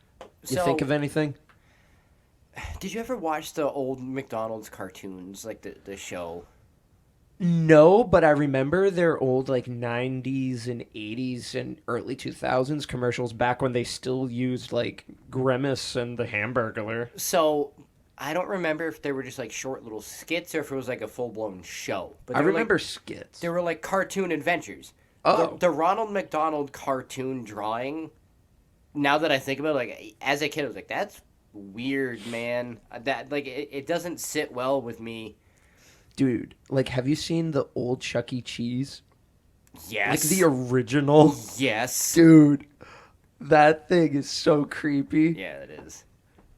[SPEAKER 1] You
[SPEAKER 2] So-
[SPEAKER 1] think of anything?
[SPEAKER 2] Did you ever watch the old McDonald's cartoons, like the show?
[SPEAKER 1] No, but I remember their old like 90s and 80s and early 2000s commercials back when they still used like Grimace and the Hamburglar.
[SPEAKER 2] So I don't remember if they were just like short little skits or if it was like a full blown show. But
[SPEAKER 1] I
[SPEAKER 2] they were,
[SPEAKER 1] remember
[SPEAKER 2] like,
[SPEAKER 1] skits.
[SPEAKER 2] they were like cartoon adventures.
[SPEAKER 1] Oh.
[SPEAKER 2] The Ronald McDonald cartoon drawing. Now that I think about it, like as a kid, I was like, "That's weird, man. That like it doesn't sit well with me."
[SPEAKER 1] Dude, like have you seen the old Chuck E. Cheese?
[SPEAKER 2] Yes.
[SPEAKER 1] Like the original?
[SPEAKER 2] Yes.
[SPEAKER 1] Dude, that thing is so creepy.
[SPEAKER 2] Yeah, it is.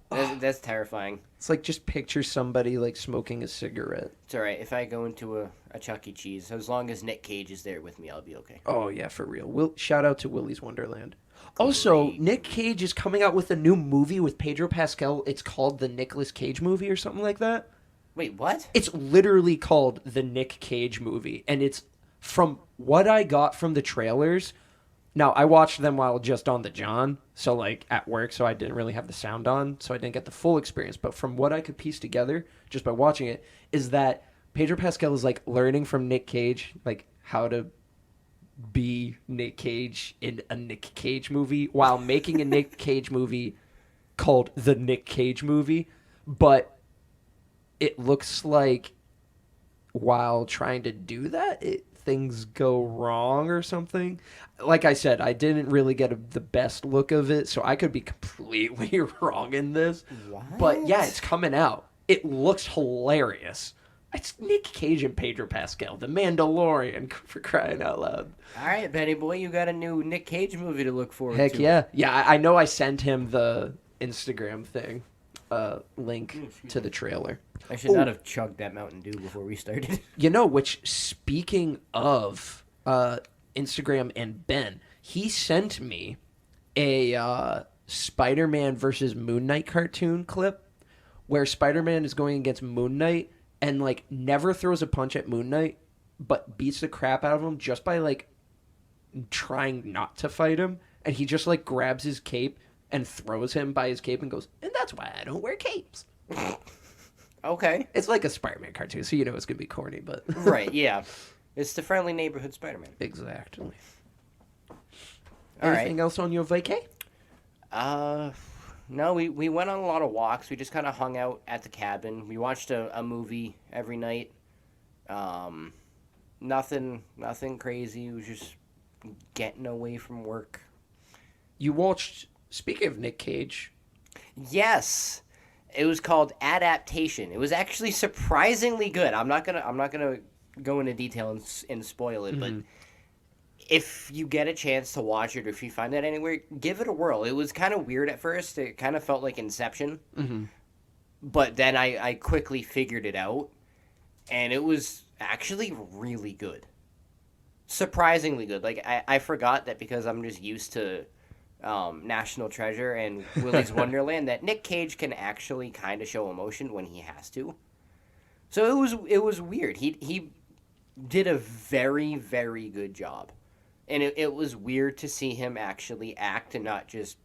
[SPEAKER 2] That's terrifying.
[SPEAKER 1] It's like just picture somebody like smoking a cigarette.
[SPEAKER 2] It's all right if I go into a Chuck E. Cheese. As long as Nick Cage is there with me, I'll be okay.
[SPEAKER 1] Oh yeah, for real. Shout out to Willy's Wonderland. Also,
[SPEAKER 2] Great.
[SPEAKER 1] Nick Cage is coming out with a new movie with Pedro Pascal. It's called the Nicolas Cage movie or something like that.
[SPEAKER 2] Wait, what?
[SPEAKER 1] It's literally called the Nick Cage movie, and it's from what I got from the trailers. Now, I watched them while just on the John, so like at work, so I didn't really have the sound on, so I didn't get the full experience. But from what I could piece together just by watching it, is that Pedro Pascal is like learning from Nick Cage, like how to be Nick Cage in a Nick Cage movie while making a Nick Cage movie called the Nick Cage movie. But it looks like while trying to do that, things go wrong or something. Like I said, I didn't really get the best look of it, so I could be completely wrong in this.
[SPEAKER 2] What?
[SPEAKER 1] But yeah, it's coming out. It looks hilarious. It's Nick Cage and Pedro Pascal, the Mandalorian, for crying out loud.
[SPEAKER 2] All right, Benny boy, you got a new Nick Cage movie to look forward
[SPEAKER 1] Heck
[SPEAKER 2] to.
[SPEAKER 1] yeah. Yeah, I know I sent him the Instagram thing, link to the trailer.
[SPEAKER 2] I should not have chugged that Mountain Dew before we started.
[SPEAKER 1] You know, which, speaking of Instagram and Ben, he sent me a Spider-Man versus Moon Knight cartoon clip where Spider-Man is going against Moon Knight and, like, never throws a punch at Moon Knight, but beats the crap out of him just by, like, trying not to fight him. And he just, like, grabs his cape and throws him by his cape and goes, and that's why I don't wear capes.
[SPEAKER 2] Okay.
[SPEAKER 1] It's like a Spider-Man cartoon, so you know it's going to be corny, but...
[SPEAKER 2] Right, yeah. It's the friendly neighborhood Spider-Man.
[SPEAKER 1] Exactly.
[SPEAKER 2] All
[SPEAKER 1] Anything
[SPEAKER 2] right.
[SPEAKER 1] else on your vacay?
[SPEAKER 2] No, we went on a lot of walks. We just kind of hung out at the cabin. We watched a movie every night. Nothing crazy. It was just getting away from work.
[SPEAKER 1] You watched, speaking of Nick Cage,
[SPEAKER 2] Yes. It was called Adaptation. It was actually surprisingly good. I'm not gonna go into detail and spoil it, but if you get a chance to watch it, or if you find it anywhere, give it a whirl. It was kind of weird at first. It kind of felt like Inception, but then I quickly figured it out, and it was actually really good. Surprisingly good. Like I forgot that because I'm just used to National Treasure and Willy's Wonderland that Nick Cage can actually kind of show emotion when he has to. So it was weird. He did a very, very good job. And it was weird to see him actually act and not just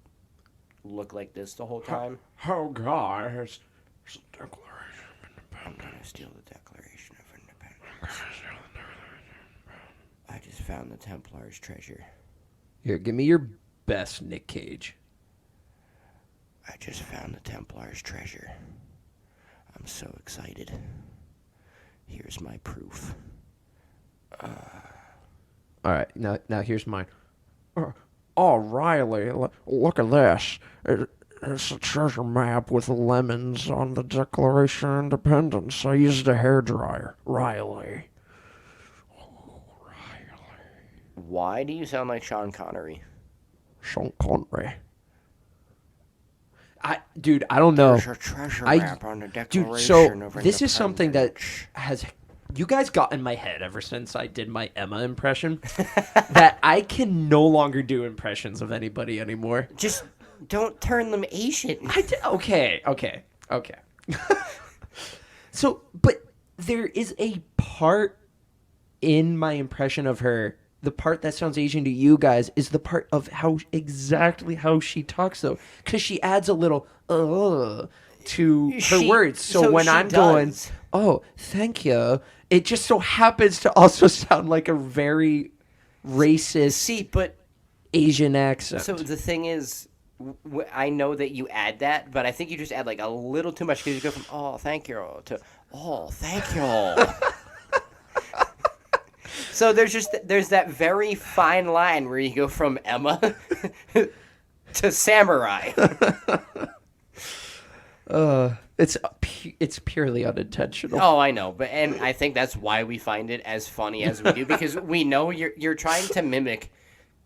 [SPEAKER 2] look like this the whole time.
[SPEAKER 1] oh guys, it's the Declaration of
[SPEAKER 2] I'm
[SPEAKER 1] Independence.
[SPEAKER 2] gonna steal the Declaration of Independence. I just found the Templar's treasure.
[SPEAKER 1] Here, give me your best Nick Cage.
[SPEAKER 2] I just found the Templar's treasure. I'm so excited. Here's my proof.
[SPEAKER 1] All right, now here's mine. Oh, Riley, look at this. It's a treasure map with lemons on the Declaration of Independence. I used a hairdryer. Riley.
[SPEAKER 2] Why do you sound like Sean Connery?
[SPEAKER 1] Sean Connery. Dude, I don't know.
[SPEAKER 2] There's a treasure map on the Declaration
[SPEAKER 1] Dude, so
[SPEAKER 2] of
[SPEAKER 1] this is something that
[SPEAKER 2] Independence.
[SPEAKER 1] has you guys got in my head ever since I did my Emma impression that I can no longer do impressions of anybody anymore.
[SPEAKER 2] Just Don't turn them Asian.
[SPEAKER 1] Okay. So, but there is a part in my impression of her. The part that sounds Asian to you guys is the part of exactly how she talks, though, because she adds a little to her words. So when I'm going, oh, thank you, it just so happens to also sound like a very racist
[SPEAKER 2] but
[SPEAKER 1] Asian accent.
[SPEAKER 2] So the thing is, I know that you add that, but I think you just add like a little too much because you go from "oh, thank you" to "oh, thank you." So there's that very fine line where you go from Emma to samurai.
[SPEAKER 1] It's purely unintentional.
[SPEAKER 2] Oh, I know, and I think that's why we find it as funny as we do, because we know you're trying to mimic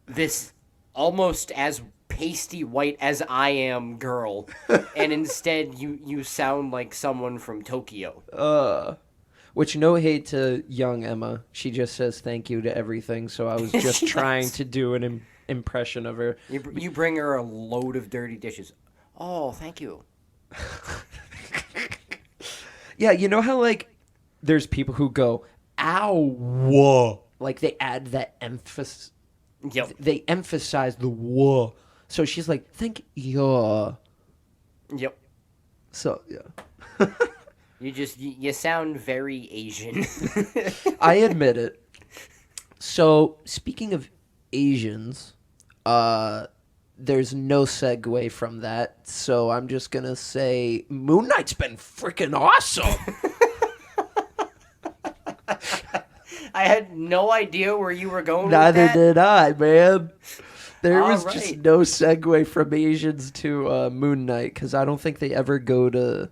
[SPEAKER 2] this almost as pasty white as I am girl, and instead you sound like someone from Tokyo.
[SPEAKER 1] Which, no hate to young Emma. She just says thank you to everything, so I was just trying to do an impression of her.
[SPEAKER 2] You bring her a load of dirty dishes. Oh, thank you.
[SPEAKER 1] Yeah, you know how, like, there's people who go, ow, whoa. Like, they add that emphasis.
[SPEAKER 2] Yep.
[SPEAKER 1] They emphasize the whoa. So she's like, thank you.
[SPEAKER 2] Yep.
[SPEAKER 1] So, yeah.
[SPEAKER 2] You sound very Asian.
[SPEAKER 1] I admit it. So, speaking of Asians, there's no segue from that. So I'm just going to say Moon Knight's been freaking awesome.
[SPEAKER 2] I had no idea where you were going
[SPEAKER 1] Neither
[SPEAKER 2] with that.
[SPEAKER 1] did I, man. There was
[SPEAKER 2] All
[SPEAKER 1] just
[SPEAKER 2] right.
[SPEAKER 1] no segue from Asians to Moon Knight because I don't think they ever go to...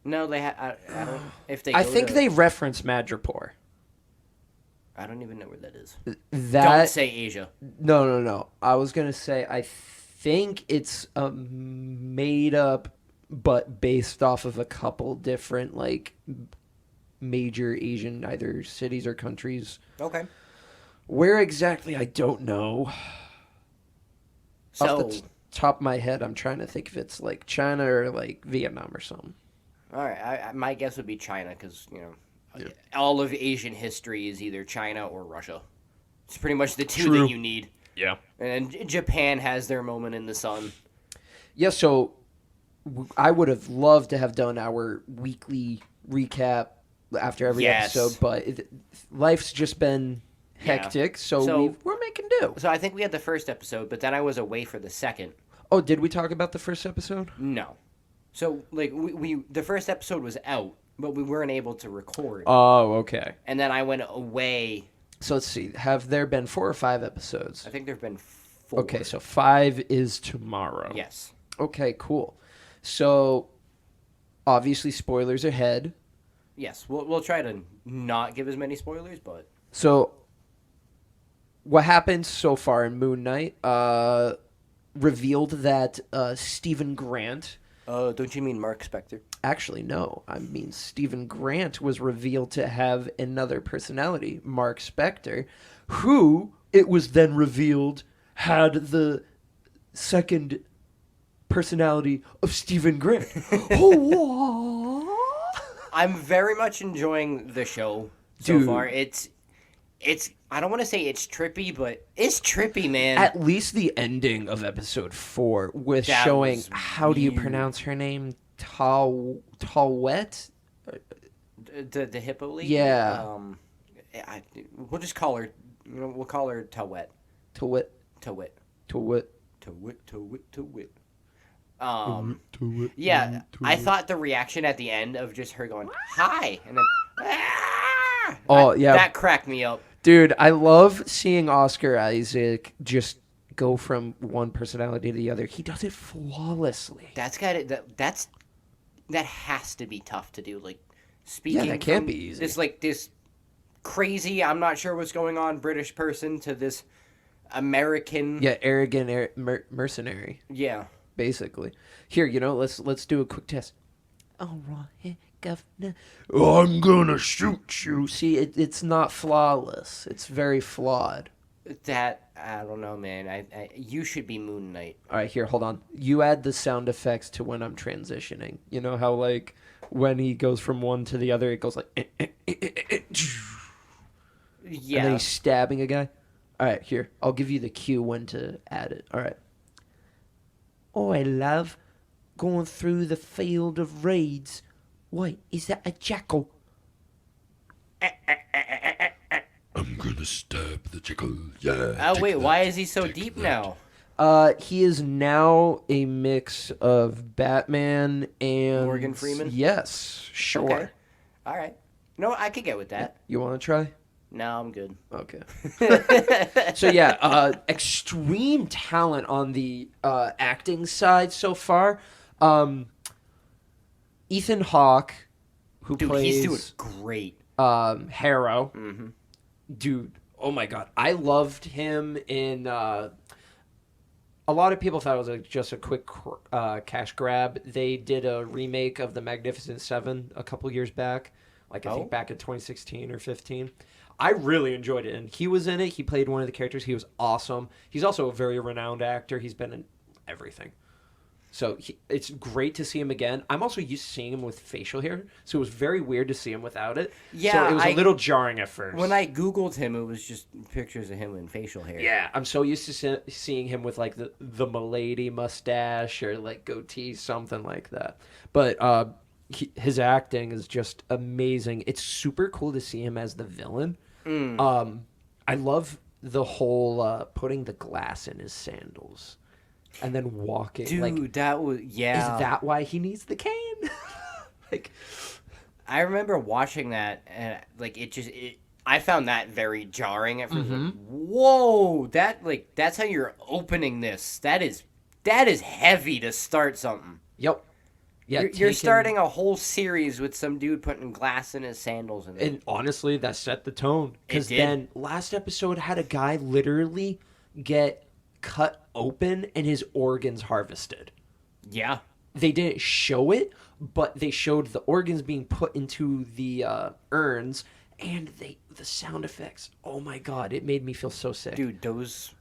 [SPEAKER 2] No, they I don't. If they,
[SPEAKER 1] I
[SPEAKER 2] go
[SPEAKER 1] think
[SPEAKER 2] to,
[SPEAKER 1] they reference Madripoor.
[SPEAKER 2] I don't even know where that is.
[SPEAKER 1] That
[SPEAKER 2] Don't say Asia.
[SPEAKER 1] No. I was gonna say I think it's made up, but based off of a couple different like major Asian either cities or countries.
[SPEAKER 2] Okay.
[SPEAKER 1] Where exactly, I don't know.
[SPEAKER 2] So,
[SPEAKER 1] Off the top of my head, I'm trying to think if it's like China or like Vietnam or something.
[SPEAKER 2] all right. My guess would be China because all of Asian history is either China or Russia. It's pretty much the two
[SPEAKER 1] True.
[SPEAKER 2] that you need.
[SPEAKER 1] Yeah.
[SPEAKER 2] And Japan has their moment in the sun.
[SPEAKER 1] Yeah, so I would have loved to have done our weekly recap after every
[SPEAKER 2] Yes.
[SPEAKER 1] episode, but life's just been hectic, so we're making do.
[SPEAKER 2] So I think we had the first episode, but then I was away for the second.
[SPEAKER 1] Oh, did we talk about the first episode?
[SPEAKER 2] No. So like we the first episode was out, but we weren't able to record.
[SPEAKER 1] Oh, okay.
[SPEAKER 2] And then I went away.
[SPEAKER 1] So let's see. Have there been 4 or 5 episodes?
[SPEAKER 2] I think there've been 4.
[SPEAKER 1] Okay, so 5 is tomorrow.
[SPEAKER 2] Yes.
[SPEAKER 1] Okay, cool. So obviously spoilers ahead.
[SPEAKER 2] Yes. We'll try to not give as many spoilers, but
[SPEAKER 1] So what happened so far in Moon Knight revealed that Stephen Grant...
[SPEAKER 2] don't you mean Mark Spector?
[SPEAKER 1] Actually, no. I mean, Stephen Grant was revealed to have another personality, Mark Spector, who, it was then revealed, had the second personality of Stephen Grant.
[SPEAKER 2] I'm very much enjoying the show so
[SPEAKER 1] Dude.
[SPEAKER 2] far. It's I don't want to say it's trippy, but it's trippy, man.
[SPEAKER 1] At least the ending of episode 4 with
[SPEAKER 2] That
[SPEAKER 1] showing,
[SPEAKER 2] was
[SPEAKER 1] how do you
[SPEAKER 2] weird.
[SPEAKER 1] pronounce her name? Talwet?
[SPEAKER 2] The hippo lady.
[SPEAKER 1] Yeah.
[SPEAKER 2] We'll just call her. We'll call her Tawet.
[SPEAKER 1] Tawet.
[SPEAKER 2] Tawet.
[SPEAKER 1] Tawet.
[SPEAKER 2] Tawet. Yeah, I thought the reaction at the end of just her going hi and then
[SPEAKER 1] Oh, yeah.
[SPEAKER 2] that cracked me up.
[SPEAKER 1] Dude, I love seeing Oscar Isaac just go from one personality to the other. He does it flawlessly.
[SPEAKER 2] That's got it. That has to be tough to do. Like speaking.
[SPEAKER 1] Yeah, that can't
[SPEAKER 2] from
[SPEAKER 1] be easy.
[SPEAKER 2] This crazy. I'm not sure what's going on. British person to this American.
[SPEAKER 1] Yeah, arrogant mercenary,
[SPEAKER 2] Yeah.
[SPEAKER 1] basically. Here, let's do a quick test. All right, governor. I'm gonna shoot you. See, it's not flawless. It's very flawed.
[SPEAKER 2] That I don't know, man. You should be Moon Knight.
[SPEAKER 1] All right, here, hold on. You add the sound effects to when I'm transitioning. You know how like when he goes from one to the other, it goes like, and then
[SPEAKER 2] Yeah.
[SPEAKER 1] he's stabbing a guy. All right, here, I'll give you the cue when to add it. All right. Oh, I love going through the field of reeds. Wait, is that a jackal?
[SPEAKER 4] I'm gonna stab the jackal. Yeah.
[SPEAKER 2] Oh
[SPEAKER 4] take
[SPEAKER 2] wait,
[SPEAKER 4] that,
[SPEAKER 2] why is he so
[SPEAKER 4] take
[SPEAKER 2] deep
[SPEAKER 4] that.
[SPEAKER 2] now?
[SPEAKER 1] He is now a mix of Batman and
[SPEAKER 2] Morgan Freeman?
[SPEAKER 1] Yes, sure.
[SPEAKER 2] Okay. All right. No, I could get with that.
[SPEAKER 1] You want to try?
[SPEAKER 2] No, I'm good.
[SPEAKER 1] Okay. So yeah, extreme talent on the acting side so far. Ethan Hawke, who
[SPEAKER 2] Dude,
[SPEAKER 1] plays
[SPEAKER 2] he's doing great.
[SPEAKER 1] Harrow.
[SPEAKER 2] Mm-hmm.
[SPEAKER 1] Dude, oh my god, I loved him in. A lot of people thought it was just a quick cash grab. They did a remake of The Magnificent Seven a couple years back, like I think back in 2016 or 15. I really enjoyed it, and he was in it. He played one of the characters. He was awesome. He's also a very renowned actor. He's been in everything. So it's great to see him again. I'm also used to seeing him with facial hair, so it was very weird to see him without it.
[SPEAKER 2] Yeah,
[SPEAKER 1] so it was a little jarring at first.
[SPEAKER 2] When I Googled him, it was just pictures of him in facial hair.
[SPEAKER 1] Yeah, I'm so used to seeing him with like the milady mustache or like goatee, something like that. But his acting is just amazing. It's super cool to see him as the villain. I love the whole putting the glass in his sandals and then walking.
[SPEAKER 2] Dude,
[SPEAKER 1] like,
[SPEAKER 2] that was
[SPEAKER 1] is that why he needs the cane? Like,
[SPEAKER 2] I remember watching that, and like I found that very jarring at first. Like, whoa, that's how you're opening this. That is heavy to start something.
[SPEAKER 1] yep. Yeah,
[SPEAKER 2] You're starting a whole series with some dude putting glass in his sandals,
[SPEAKER 1] And honestly, that set the tone. Because
[SPEAKER 2] did.
[SPEAKER 1] then last episode had a guy literally get cut open and his organs harvested.
[SPEAKER 2] yeah,
[SPEAKER 1] They didn't show it, but they showed the organs being put into the urns, and the sound effects. Oh my god, it made me feel so sick.
[SPEAKER 2] dude, those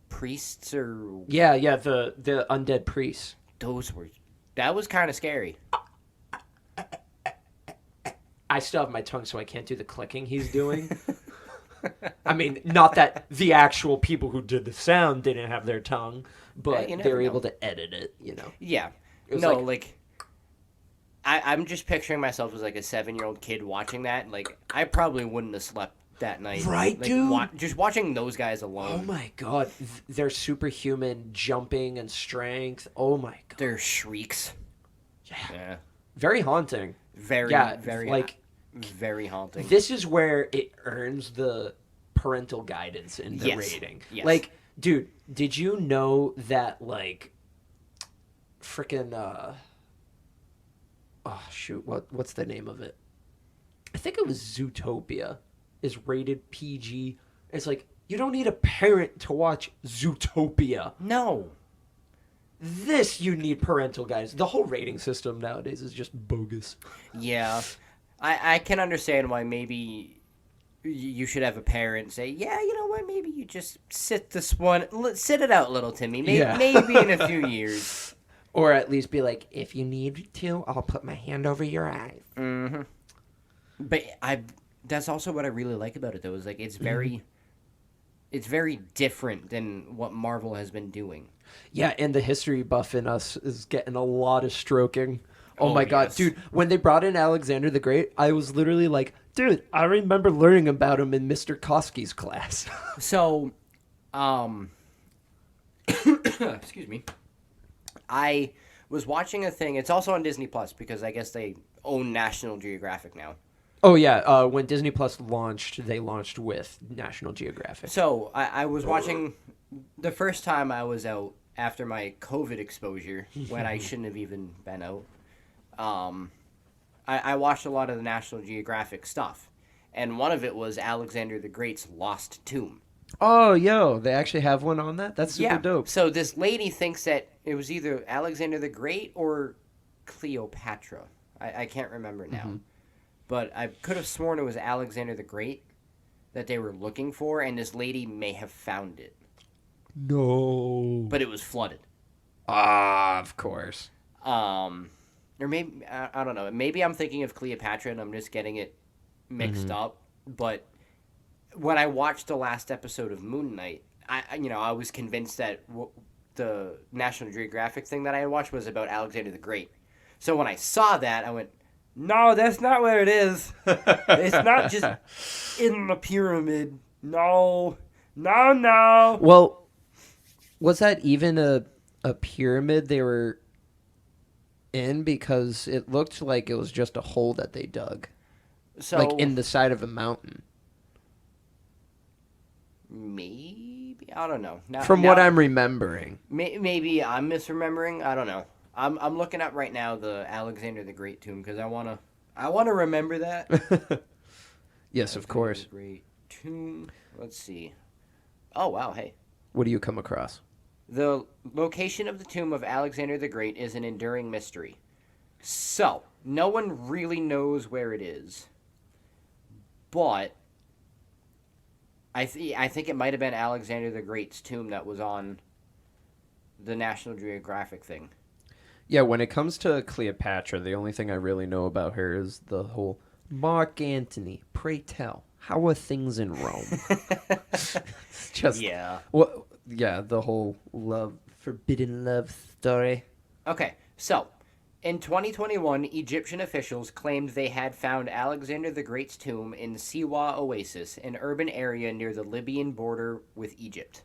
[SPEAKER 2] priests or
[SPEAKER 1] Yeah, the undead priests.
[SPEAKER 2] that was kind of scary.
[SPEAKER 1] I still have my tongue, so I can't do the clicking he's doing. I mean, not that the actual people who did the sound didn't have their tongue, but
[SPEAKER 2] you never
[SPEAKER 1] they were
[SPEAKER 2] know.
[SPEAKER 1] able to edit it, you know.
[SPEAKER 2] Yeah,
[SPEAKER 1] It was
[SPEAKER 2] no,
[SPEAKER 1] like-
[SPEAKER 2] I'm just picturing myself as like a 7-year-old kid watching that. Like, I probably wouldn't have slept that night.
[SPEAKER 1] Right,
[SPEAKER 2] like,
[SPEAKER 1] dude?
[SPEAKER 2] just watching those guys
[SPEAKER 1] Oh
[SPEAKER 2] alone.
[SPEAKER 1] my god, their superhuman jumping and strength. Oh my god.
[SPEAKER 2] Their shrieks.
[SPEAKER 1] Yeah.
[SPEAKER 2] Yeah.
[SPEAKER 1] Very haunting.
[SPEAKER 2] Very,
[SPEAKER 1] Yeah,
[SPEAKER 2] very,
[SPEAKER 1] like
[SPEAKER 2] very haunting.
[SPEAKER 1] this is where it earns the parental guidance in the
[SPEAKER 2] Yes.
[SPEAKER 1] rating.
[SPEAKER 2] Yes.
[SPEAKER 1] Like, dude, did you know that like freaking oh shoot, what's the name of it? I think it was Zootopia is rated PG. It's like you don't need a parent to watch Zootopia.
[SPEAKER 2] No.
[SPEAKER 1] This you need parental guidance. The whole rating system nowadays is just bogus.
[SPEAKER 2] Yeah. I can understand why maybe you should have a parent say, yeah, you know what, maybe you just sit it out, little Timmy.
[SPEAKER 1] Yeah.
[SPEAKER 2] Maybe in a few years.
[SPEAKER 1] Or at least be like, if you need to, I'll put my hand over your eyes.
[SPEAKER 2] Mm-hmm. But that's also what I really like about it, though, is like it's very different than what Marvel has been doing.
[SPEAKER 1] Yeah, and the history buff in us is getting a lot of stroking. Oh,
[SPEAKER 2] Oh,
[SPEAKER 1] my god,
[SPEAKER 2] yes.
[SPEAKER 1] dude, when they brought in Alexander the Great, I was literally like, dude, I remember learning about him in Mr. Koski's class.
[SPEAKER 2] So, excuse me. I was watching a thing. It's also on Disney Plus because I guess they own National Geographic now.
[SPEAKER 1] Oh, yeah, when Disney Plus launched, they launched with National Geographic.
[SPEAKER 2] So I was watching the first time I was out after my COVID exposure when I shouldn't have even been out. I watched a lot of the National Geographic stuff, and one of it was Alexander the Great's Lost Tomb.
[SPEAKER 1] Oh, yo, they actually have one on that? That's super dope.
[SPEAKER 2] So this lady thinks that it was either Alexander the Great or Cleopatra. I can't remember now.
[SPEAKER 1] Mm-hmm.
[SPEAKER 2] But I could have sworn it was Alexander the Great. that they were looking for, and this lady may have found it,
[SPEAKER 1] No.
[SPEAKER 2] but it was flooded.
[SPEAKER 1] Ah, of course.
[SPEAKER 2] Or maybe I don't know. Maybe I'm thinking of Cleopatra, and I'm just getting it mixed up. But when I watched the last episode of Moon Knight, I was convinced that the National Geographic thing that I had watched was about Alexander the Great. So when I saw that, I went, "No, that's not where it is. It's not just in the pyramid. No.
[SPEAKER 1] Well, was that even a pyramid they were in? Because it looked like it was just a hole that they dug.
[SPEAKER 2] So
[SPEAKER 1] Like in the side of a mountain.
[SPEAKER 2] maybe I don't know.
[SPEAKER 1] From what I'm remembering.
[SPEAKER 2] Maybe I'm misremembering. I don't know. I'm looking up right now the Alexander the Great tomb because I wanna remember that.
[SPEAKER 1] Yes, of course.
[SPEAKER 2] Alexander the Great tomb. Let's see. Oh wow! Hey,
[SPEAKER 1] What do you come across?
[SPEAKER 2] the location of the tomb of Alexander the Great is an enduring mystery. So no one really knows where it is, but I think it might have been Alexander the Great's tomb that was on the National Geographic thing.
[SPEAKER 1] Yeah, when it comes to Cleopatra, the only thing I really know about her is the whole Mark Antony, pray tell, how are things in Rome? It's just
[SPEAKER 2] Yeah.
[SPEAKER 1] Well, yeah, the whole forbidden love story.
[SPEAKER 2] Okay, so in 2021, Egyptian officials claimed they had found Alexander the Great's tomb in Siwa Oasis, an urban area near the Libyan border with Egypt.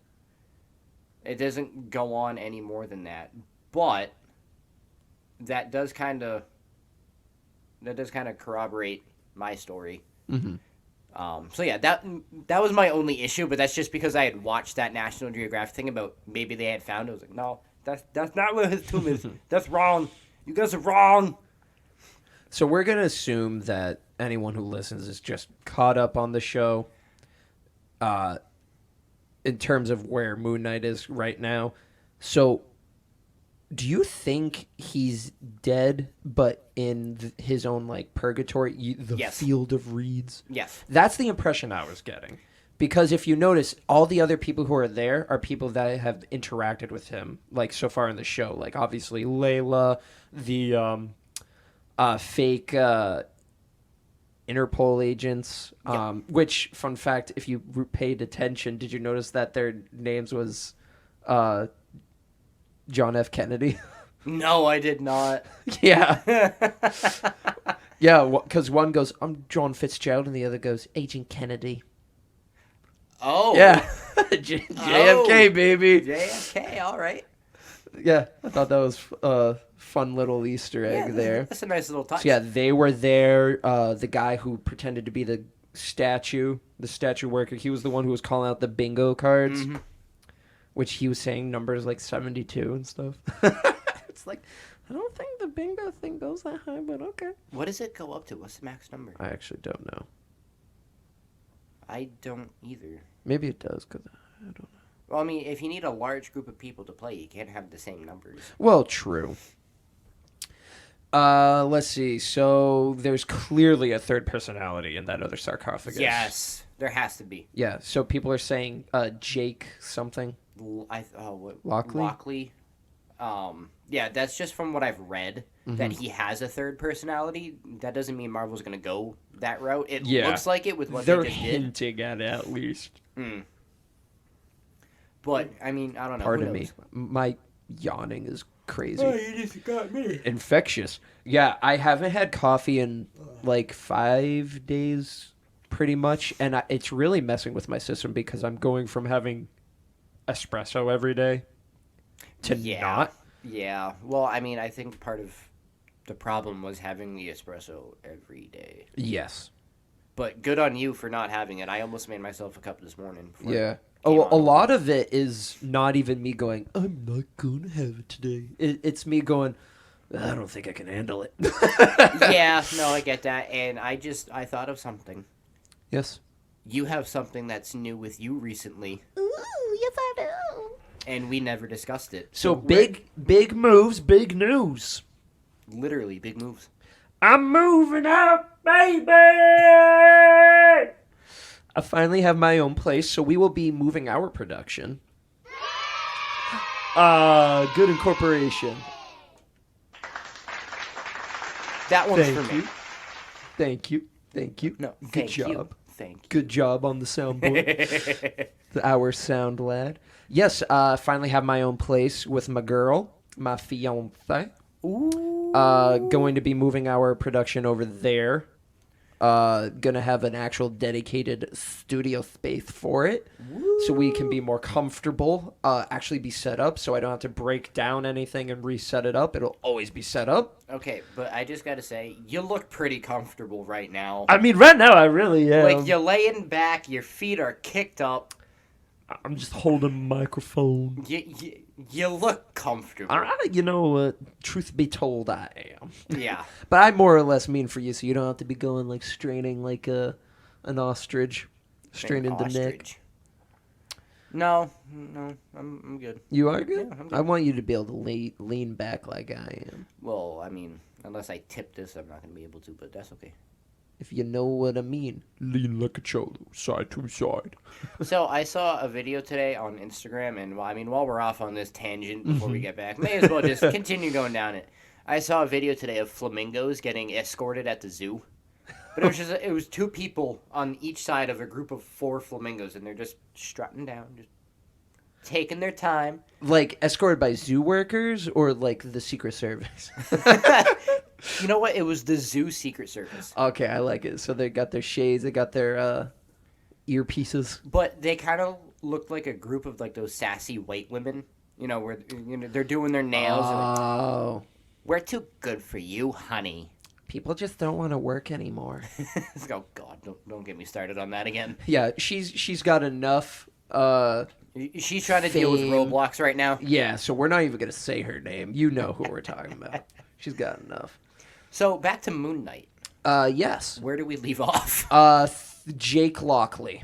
[SPEAKER 2] It doesn't go on any more than that, but that does kind of corroborate my story.
[SPEAKER 1] Mm-hmm.
[SPEAKER 2] So yeah, that was my only issue, but that's just because I had watched that National Geographic thing about maybe they had found it. I was like, no, that's not where his tomb is. That's wrong. You guys are wrong.
[SPEAKER 1] So we're going to assume that anyone who listens is just caught up on the show in terms of where Moon Knight is right now. So do you think he's dead but in his own like purgatory, the
[SPEAKER 2] Yes.
[SPEAKER 1] field of reeds?
[SPEAKER 2] Yes.
[SPEAKER 1] That's the impression I was getting. Because if you notice, all the other people who are there are people that have interacted with him, like so far in the show. Like obviously Layla, the fake Interpol agents. Which, fun fact, if you paid attention, did you notice that their names was John F. Kennedy?
[SPEAKER 2] No, I did not.
[SPEAKER 1] Yeah. Yeah, because one goes, I'm John Fitzgerald, and the other goes, Agent Kennedy.
[SPEAKER 2] Oh.
[SPEAKER 1] Yeah. JFK, baby.
[SPEAKER 2] JFK, all right.
[SPEAKER 1] Yeah, I thought that was a fun little Easter egg there.
[SPEAKER 2] That's a nice little touch.
[SPEAKER 1] So yeah, they were there. The guy who pretended to be the statue worker, he was the one who was calling out the bingo cards, which he was saying numbers like 72 and stuff. It's like, I don't think the bingo thing goes that high, but okay.
[SPEAKER 2] What does it go up to? What's the max number?
[SPEAKER 1] I actually don't know.
[SPEAKER 2] I don't either.
[SPEAKER 1] Maybe it does, because I don't know.
[SPEAKER 2] Well, I mean, if you need a large group of people to play, you can't have the same numbers.
[SPEAKER 1] Well, true. Let's see. So there's clearly a third personality in that other sarcophagus.
[SPEAKER 2] Yes, there has to be.
[SPEAKER 1] Yeah. So people are saying Jake something.
[SPEAKER 2] Lockley. Yeah, that's just from what I've read, that he has a third personality. That doesn't mean Marvel's going to go that route. It looks like it with what
[SPEAKER 1] they're
[SPEAKER 2] they just did.
[SPEAKER 1] hinting at least.
[SPEAKER 2] But, I mean, I don't know.
[SPEAKER 1] Pardon
[SPEAKER 2] Who
[SPEAKER 1] me.
[SPEAKER 2] knows?
[SPEAKER 1] My yawning is crazy.
[SPEAKER 2] Oh, you just got me.
[SPEAKER 1] Infectious. Yeah, I haven't had coffee in like 5 days, pretty much. And it's really messing with my system because I'm going from having espresso every day to not.
[SPEAKER 2] Yeah. Well, I mean, I think part of the problem was having the espresso every day.
[SPEAKER 1] Yes.
[SPEAKER 2] But good on you for not having it. I almost made myself a cup this morning.
[SPEAKER 1] Yeah. Oh, a lot of it is not even me going, I'm not going to have it today. It's me going, I don't think I can handle it.
[SPEAKER 2] Yeah, no, I get that. And I thought of something.
[SPEAKER 1] Yes.
[SPEAKER 2] You have something that's new with you recently.
[SPEAKER 3] Ooh, yes I do.
[SPEAKER 2] And we never discussed it.
[SPEAKER 1] So big moves, big news.
[SPEAKER 2] Literally, big moves.
[SPEAKER 1] I'm moving out, baby! I finally have my own place, so we will be moving our production. Good incorporation.
[SPEAKER 2] That one's
[SPEAKER 1] Thank
[SPEAKER 2] for
[SPEAKER 1] you.
[SPEAKER 2] me.
[SPEAKER 1] Thank you. Thank you.
[SPEAKER 2] No,
[SPEAKER 1] Good
[SPEAKER 2] thank
[SPEAKER 1] job.
[SPEAKER 2] you. Thank you.
[SPEAKER 1] Good job on the soundboard. Our sound lad. Yes, finally have my own place with my girl, my fiance.
[SPEAKER 2] Ooh.
[SPEAKER 1] Going to be moving our production over there. Gonna have an actual dedicated studio space for it. So we can be more comfortable, actually be set up so I don't have to break down anything and reset it up. It'll always be set up.
[SPEAKER 2] Okay, but I just gotta say, you look pretty comfortable right now.
[SPEAKER 1] I mean, right now I really am.
[SPEAKER 2] Like, you're laying back, your feet are kicked up.
[SPEAKER 1] I'm just holding a microphone.
[SPEAKER 2] You look comfortable.
[SPEAKER 1] You know, truth be told, I am.
[SPEAKER 2] Yeah.
[SPEAKER 1] But I more or less mean for you, so you don't have to be going, like, straining like an ostrich. Straining the neck.
[SPEAKER 2] Ostrich. No, I'm good.
[SPEAKER 1] You are good?
[SPEAKER 2] Yeah, I'm good.
[SPEAKER 1] I want you to be able to lean back like I am.
[SPEAKER 2] Well, I mean, unless I tip this, I'm not gonna be able to, but that's okay.
[SPEAKER 1] If you know what I mean.
[SPEAKER 4] Lean like a cholo, side to side.
[SPEAKER 2] So I saw a video today on Instagram, and while we're off on this tangent before we get back, may as well just continue going down it. I saw a video today of flamingos getting escorted at the zoo, but it was two people on each side of a group of 4 flamingos, and they're just strutting down, just taking their time.
[SPEAKER 1] Like, escorted by zoo workers or, like, the Secret Service?
[SPEAKER 2] You know what? It was the zoo Secret Service.
[SPEAKER 1] Okay, I like it. So they got their shades, they got their earpieces.
[SPEAKER 2] But they kind of looked like a group of, like, those sassy white women, where they're doing their nails. And
[SPEAKER 1] Oh.
[SPEAKER 2] we're too good for you, honey.
[SPEAKER 1] People just don't want to work anymore.
[SPEAKER 2] Oh, God, don't get me started on that again.
[SPEAKER 1] Yeah, she's got enough.
[SPEAKER 2] She's trying to deal with
[SPEAKER 1] Fame.
[SPEAKER 2] Roblox right now.
[SPEAKER 1] Yeah, so we're not even gonna say her name. You know who we're talking about. She's got enough.
[SPEAKER 2] So, back to Moon Knight.
[SPEAKER 1] Yes.
[SPEAKER 2] Where do we leave off?
[SPEAKER 1] Jake Lockley.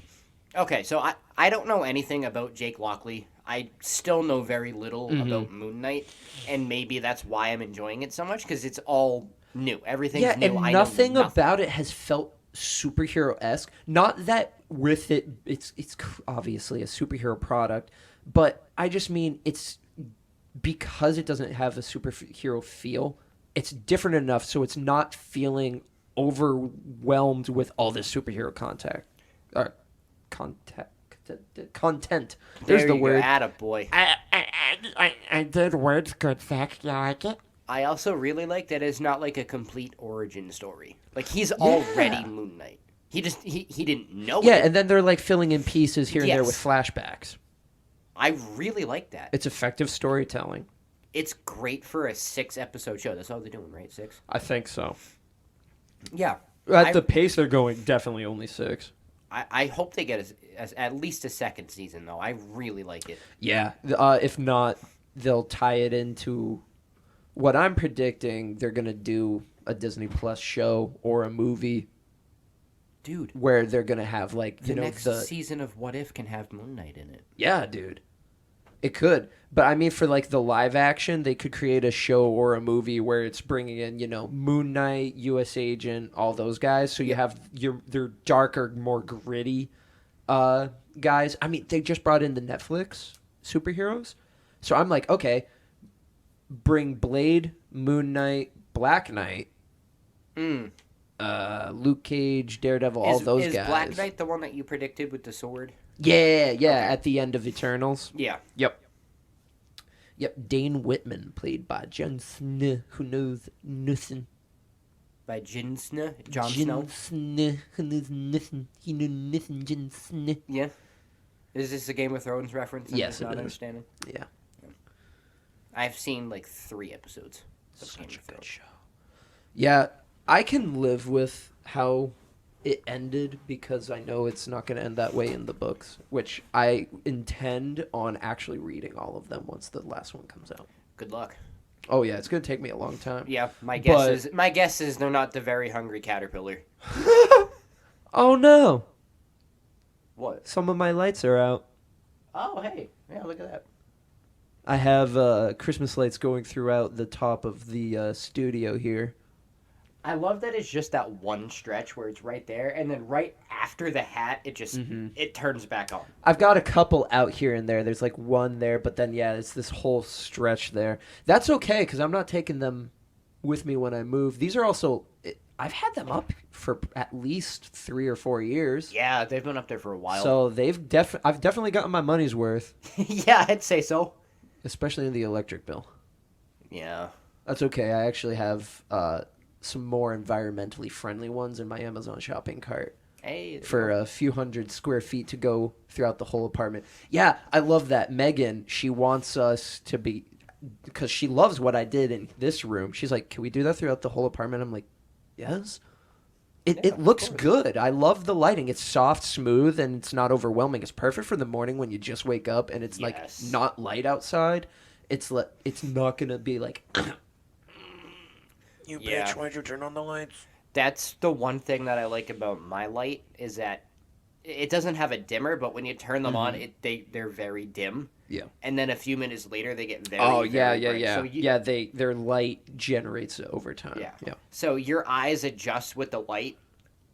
[SPEAKER 2] Okay, so I don't know anything about Jake Lockley. I still know very little about Moon Knight, and maybe that's why I'm enjoying it so much, because it's all new. Everything's
[SPEAKER 1] Yeah,
[SPEAKER 2] new.
[SPEAKER 1] and
[SPEAKER 2] I know
[SPEAKER 1] nothing about it has felt superhero-esque. Not that with it, it's obviously a superhero product, but I just mean it's because it doesn't have a superhero feel. It's different enough so it's not feeling overwhelmed with all this superhero content. There's the word.
[SPEAKER 2] Attaboy.
[SPEAKER 3] I did words good, Zach. You like it?
[SPEAKER 2] I also really like that it's not like a complete origin story. Like, he's already Moon Knight. He didn't know
[SPEAKER 1] Yeah,
[SPEAKER 2] it.
[SPEAKER 1] and then they're like filling in pieces here and there with
[SPEAKER 2] Yes.
[SPEAKER 1] flashbacks.
[SPEAKER 2] I really like that.
[SPEAKER 1] It's effective storytelling.
[SPEAKER 2] It's great for a 6-episode show. That's all they're doing, right? 6?
[SPEAKER 1] I think so.
[SPEAKER 2] Yeah.
[SPEAKER 1] At the pace they're going, definitely only 6.
[SPEAKER 2] I hope they get at least a second season, though. I really like it.
[SPEAKER 1] Yeah. If not, they'll tie it into what I'm predicting. They're going to do a Disney Plus show or a movie.
[SPEAKER 2] Dude.
[SPEAKER 1] Where they're going to have, like,
[SPEAKER 2] The next season of What If can have Moon Knight in it.
[SPEAKER 1] Yeah, dude. It could. But I mean, for, like, the live action, they could create a show or a movie where it's bringing in, Moon Knight, U.S. Agent, all those guys. So you have their darker, more gritty guys. I mean, they just brought in the Netflix superheroes. So I'm like, okay, bring Blade, Moon Knight, Black Knight, Luke Cage, Daredevil, all those guys.
[SPEAKER 2] Is Black Knight the one that you predicted with the sword?
[SPEAKER 1] Yeah, at the end of Eternals.
[SPEAKER 2] Yeah.
[SPEAKER 1] Yep. Dane Whitman, played by Jon Snow, who knows nothing.
[SPEAKER 2] By Jon Snow? Jon Snow?
[SPEAKER 1] Snow, who knows nothing. He knew nothing, Jon Snow.
[SPEAKER 2] Yeah. Is this a Game of Thrones reference?
[SPEAKER 1] Yes, it
[SPEAKER 2] not
[SPEAKER 1] is.
[SPEAKER 2] Understanding?
[SPEAKER 1] Yeah.
[SPEAKER 2] I've seen, like, 3 episodes of
[SPEAKER 1] Such
[SPEAKER 2] Game
[SPEAKER 1] a
[SPEAKER 2] of
[SPEAKER 1] good
[SPEAKER 2] Thrones.
[SPEAKER 1] show. Yeah, I can live with how it ended because I know it's not going to end that way in the books, which I intend on actually reading all of them once the last one comes out.
[SPEAKER 2] Good luck.
[SPEAKER 1] Oh yeah, it's going to take me a long time.
[SPEAKER 2] Yeah, my guess is they're not the very hungry caterpillar.
[SPEAKER 1] Oh no.
[SPEAKER 2] What?
[SPEAKER 1] Some of my lights are out.
[SPEAKER 2] Oh, hey. Yeah, look at that.
[SPEAKER 1] I have Christmas lights going throughout the top of the studio here.
[SPEAKER 2] I love that it's just that one stretch where it's right there, and then right after the hat, it just it turns back on.
[SPEAKER 1] I've got a couple out here and there. There's like one there, but then yeah, it's this whole stretch there. That's okay because I'm not taking them with me when I move. These are also I've had them up for at least 3 or 4 years.
[SPEAKER 2] Yeah, they've been up there for a while.
[SPEAKER 1] So I've definitely gotten my money's worth,
[SPEAKER 2] Yeah, I'd say so.
[SPEAKER 1] especially in the electric bill.
[SPEAKER 2] Yeah.
[SPEAKER 1] That's okay. I actually have some more environmentally friendly ones in my Amazon shopping cart
[SPEAKER 2] Hey.
[SPEAKER 1] for a few hundred square feet to go throughout the whole apartment. Yeah, I love that. Megan, she wants us to be, because she loves what I did in this room. She's like, can we do that throughout the whole apartment? I'm like, yes. It looks good. I love the lighting. It's soft, smooth, and it's not overwhelming. It's perfect for the morning when you just wake up and it's like not light outside. It's not gonna be like,
[SPEAKER 3] You bitch, why'd you turn on the lights?
[SPEAKER 2] That's the one thing that I like about my light is that it doesn't have a dimmer, but when you turn them on, they're very dim.
[SPEAKER 1] yeah.
[SPEAKER 2] And then a few minutes later, they get very
[SPEAKER 1] Yeah.
[SPEAKER 2] bright. So
[SPEAKER 1] their light generates over time.
[SPEAKER 2] yeah. So your eyes adjust with the light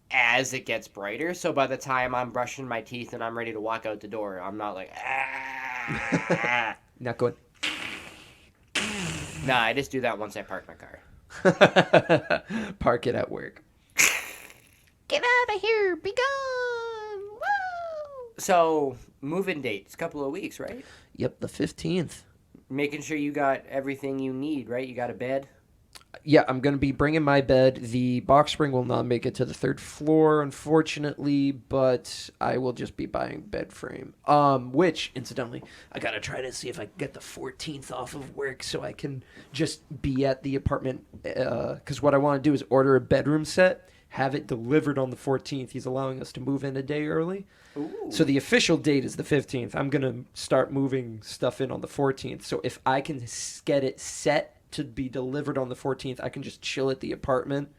[SPEAKER 2] as it gets brighter. So by the time I'm brushing my teeth and I'm ready to walk out the door, I'm not like
[SPEAKER 1] Not going.
[SPEAKER 2] Nah, I just do that once I park my car.
[SPEAKER 1] Park it at work.
[SPEAKER 3] Get out of here! Be gone! Woo!
[SPEAKER 2] So moving dates, couple of weeks, right?
[SPEAKER 1] Yep, the 15th.
[SPEAKER 2] Making sure you got everything you need, right? You got a bed.
[SPEAKER 1] Yeah, I'm going to be bringing my bed. The box spring will not make it to the 3rd floor, unfortunately, but I will just be buying bed frame. Which, incidentally, I got to try to see if I can get the 14th off of work so I can just be at the apartment. Because what I want to do is order a bedroom set, have it delivered on the 14th. He's allowing us to move in a day early.
[SPEAKER 2] Ooh.
[SPEAKER 1] So the official date is the 15th. I'm going to start moving stuff in on the 14th. So if I can get it set to be delivered on the 14th, I can just chill at the apartment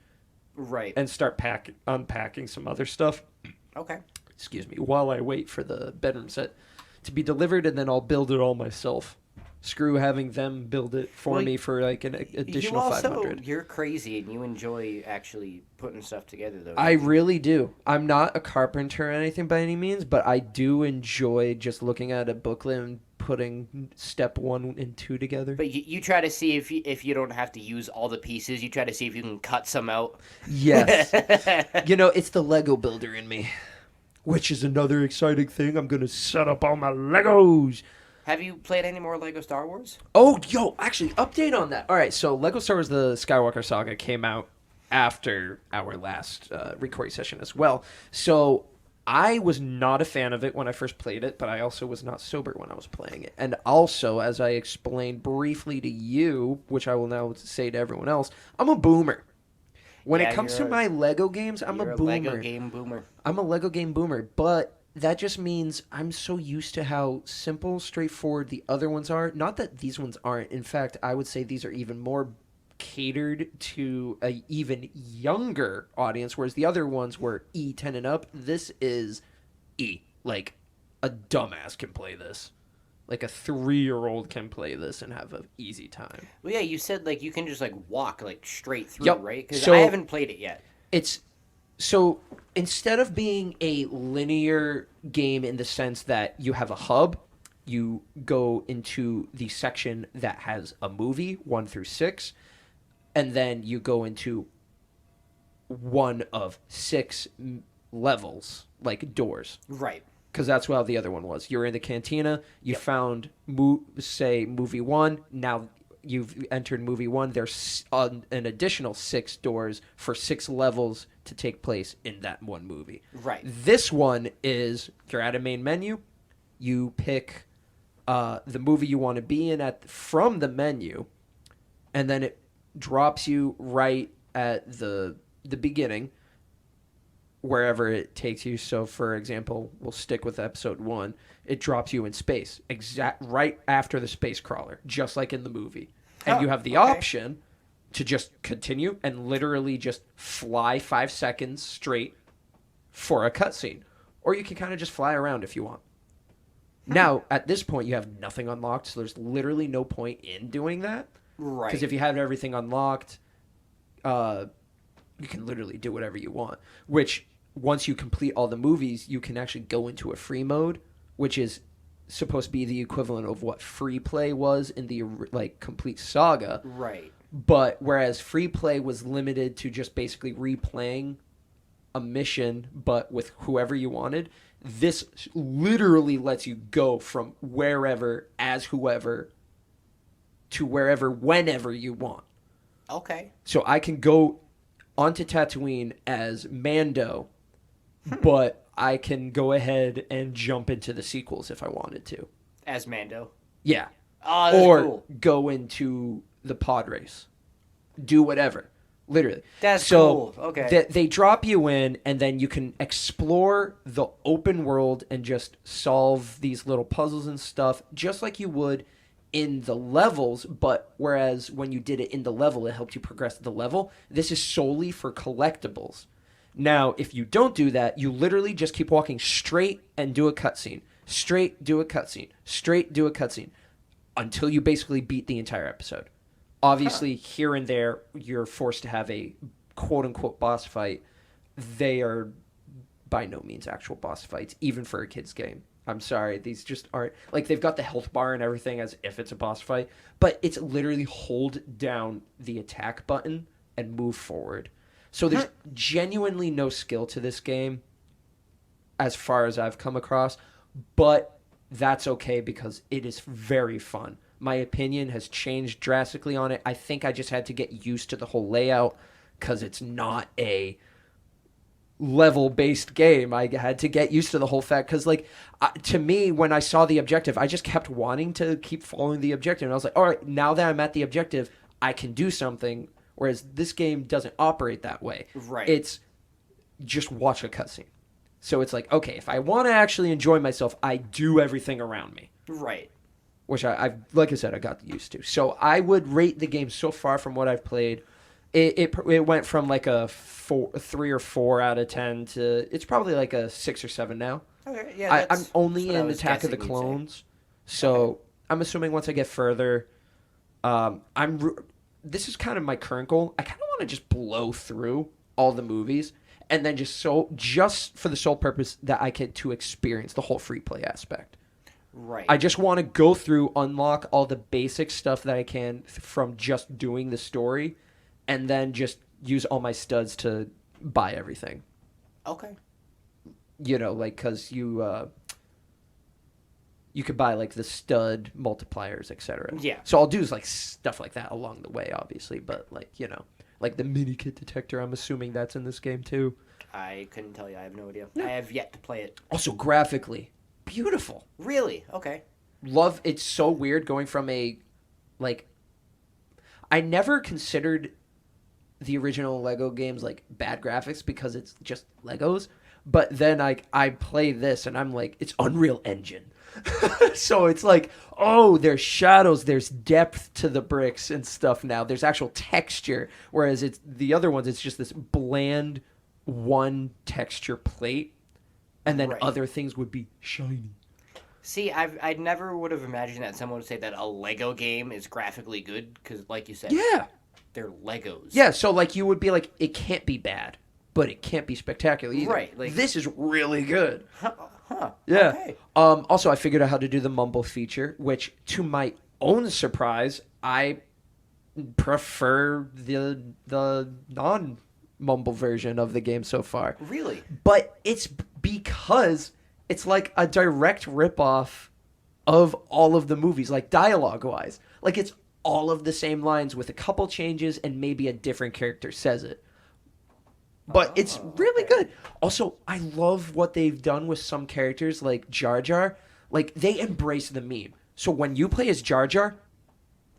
[SPEAKER 2] Right.
[SPEAKER 1] and start unpacking some other stuff.
[SPEAKER 2] Okay.
[SPEAKER 1] Excuse me, while I wait for the bedroom set to be delivered, and then I'll build it all myself. Screw having them build it for me for like an additional
[SPEAKER 2] you also,
[SPEAKER 1] $500.
[SPEAKER 2] You're crazy and you enjoy actually putting stuff together, though.
[SPEAKER 1] I really do. I'm not a carpenter or anything by any means, but I do enjoy just looking at a booklet and putting step 1 and 2 together.
[SPEAKER 2] But you try to see if you don't have to use all the pieces. You try to see if you can cut some out.
[SPEAKER 1] Yes. It's the Lego builder in me, which is another exciting thing. I'm going to set up all my Legos.
[SPEAKER 2] Have you played any more Lego Star Wars?
[SPEAKER 1] Oh, actually, update on that. All right, so Lego Star Wars The Skywalker Saga came out after our last recording session as well. So I was not a fan of it when I first played it, but I also was not sober when I was playing it. And also, as I explained briefly to you, which I will now say to everyone else, I'm a boomer. When it comes to my Lego games, I'm a boomer.
[SPEAKER 2] Lego game boomer.
[SPEAKER 1] I'm a Lego game boomer, but that just means I'm so used to how simple, straightforward the other ones are. Not that these ones aren't. In fact, I would say these are even more catered to a even younger audience, whereas the other ones were E10 and up. This is E. Like, a dumbass can play this. Like, a 3-year-old can play this and have an easy time.
[SPEAKER 2] Well, yeah, you said, like, you can just, like, walk, like, straight through, right? Because
[SPEAKER 1] So
[SPEAKER 2] I haven't played it yet.
[SPEAKER 1] So instead of being a linear game in the sense that you have a hub, you go into the section that has a movie, 1 through 6, and then you go into one of 6 levels, like doors.
[SPEAKER 2] Right.
[SPEAKER 1] Because that's how the other one was. You're in the cantina, you found, say, movie 1, now you've entered movie 1, there's an additional 6 doors for 6 levels to take place in that one movie.
[SPEAKER 2] Right.
[SPEAKER 1] This one is, you're at a main menu, you pick the movie you want to be in from the menu, and then it drops you right at the beginning, wherever it takes you. So, for example, we'll stick with episode 1. It drops you in space, right after the space crawler, just like in the movie. And you have the option to just continue and literally just fly 5 seconds straight for a cutscene. Or you can kind of just fly around if you want. Now, at this point, you have nothing unlocked, so there's literally no point in doing that.
[SPEAKER 2] Right.
[SPEAKER 1] Because if you have everything unlocked, you can literally do whatever you want. Which once you complete all the movies, you can actually go into a free mode, which is supposed to be the equivalent of what free play was in the like complete saga.
[SPEAKER 2] Right.
[SPEAKER 1] But whereas free play was limited to just basically replaying a mission, but with whoever you wanted, this literally lets you go from wherever as whoever to wherever whenever you want.
[SPEAKER 2] Okay.
[SPEAKER 1] So I can go onto Tatooine as Mando, but I can go ahead and jump into the sequels if I wanted to.
[SPEAKER 2] As Mando.
[SPEAKER 1] Yeah.
[SPEAKER 2] Oh, that's
[SPEAKER 1] Or
[SPEAKER 2] cool.
[SPEAKER 1] go into the pod race. Do whatever. Literally.
[SPEAKER 2] That's cool. Okay.
[SPEAKER 1] They drop you in, and then you can explore the open world and just solve these little puzzles and stuff, just like you would in the levels. But whereas when you did it in the level, it helped you progress the level, this is solely for collectibles. Now, if you don't do that, you literally just keep walking straight and do a cutscene. Straight, do a cutscene. Straight, do a cutscene. Until you basically beat the entire episode. Obviously, here and there, you're forced to have a quote-unquote boss fight. They are by no means actual boss fights, even for a kid's game. I'm sorry. These just aren't... Like, they've got the health bar and everything as if it's a boss fight, but it's literally hold down the attack button and move forward. So there's genuinely no skill to this game as far as I've come across, but that's okay because it is very fun. My opinion has changed drastically on it. I think I just had to get used to the whole layout because it's not a level-based game. I had to get used to the whole fact because, like, to me, when I saw the objective, I just kept wanting to keep following the objective. And I was like, all right, now that I'm at the objective, I can do something, whereas this game doesn't operate that way.
[SPEAKER 2] Right.
[SPEAKER 1] It's just watch a cutscene. So it's like, okay, if I want to actually enjoy myself, I do everything around me.
[SPEAKER 2] Right.
[SPEAKER 1] Which I like I said, I got used to. So I would rate the game so far from what I've played. It went from like a 3 or 4 out of 10 to it's probably like a 6 or 7 now.
[SPEAKER 2] Okay. Yeah.
[SPEAKER 1] I'm only
[SPEAKER 2] that's what I
[SPEAKER 1] in
[SPEAKER 2] was
[SPEAKER 1] Attack of the
[SPEAKER 2] guessing you'd say.
[SPEAKER 1] Clones, so I'm assuming once I get further, this is kind of my current goal. I kind of want to just blow through all the movies and then just for the sole purpose that I get to experience the whole free play aspect.
[SPEAKER 2] Right.
[SPEAKER 1] I just want to go through, unlock all the basic stuff that I can from just doing the story, and then just use all my studs to buy everything.
[SPEAKER 2] Okay.
[SPEAKER 1] You know, like, because you could buy, like, the stud multipliers, etc.
[SPEAKER 2] Yeah.
[SPEAKER 1] So I'll do, like, stuff like that along the way, obviously, but, like, you know, like the mini kit detector, I'm assuming that's in this game, too.
[SPEAKER 2] I couldn't tell you. I have no idea. I have yet to play it.
[SPEAKER 1] Also, graphically, beautiful.
[SPEAKER 2] Really? Okay.
[SPEAKER 1] Love, it's so weird going from I never considered the original Lego games like bad graphics because it's just Legos, but then I play this and I'm like, it's Unreal Engine. So it's like, oh, there's shadows, there's depth to the bricks and stuff now. There's actual texture, whereas it's the other ones, it's just this bland one texture plate, and then
[SPEAKER 2] Right.
[SPEAKER 1] other things would be shiny.
[SPEAKER 2] See, I never would have imagined that someone would say that a Lego game is graphically good because, like you said,
[SPEAKER 1] Yeah.
[SPEAKER 2] they're Legos.
[SPEAKER 1] Yeah, so like you would be like, it can't be bad, but it can't be spectacular either.
[SPEAKER 2] Right, like-
[SPEAKER 1] this is really good.
[SPEAKER 2] Huh.
[SPEAKER 1] Yeah.
[SPEAKER 2] Okay.
[SPEAKER 1] Also, I figured out how to do the mumble feature, which, to my own surprise, I prefer the non-mumble version of the game so far.
[SPEAKER 2] Really?
[SPEAKER 1] But it's because it's like a direct ripoff of all of the movies, like dialogue-wise. Like it's all of the same lines with a couple changes and maybe a different character says it. But it's really good. Also, I love what they've done with some characters like Jar Jar. Like, they embrace the meme. So when you play as Jar Jar...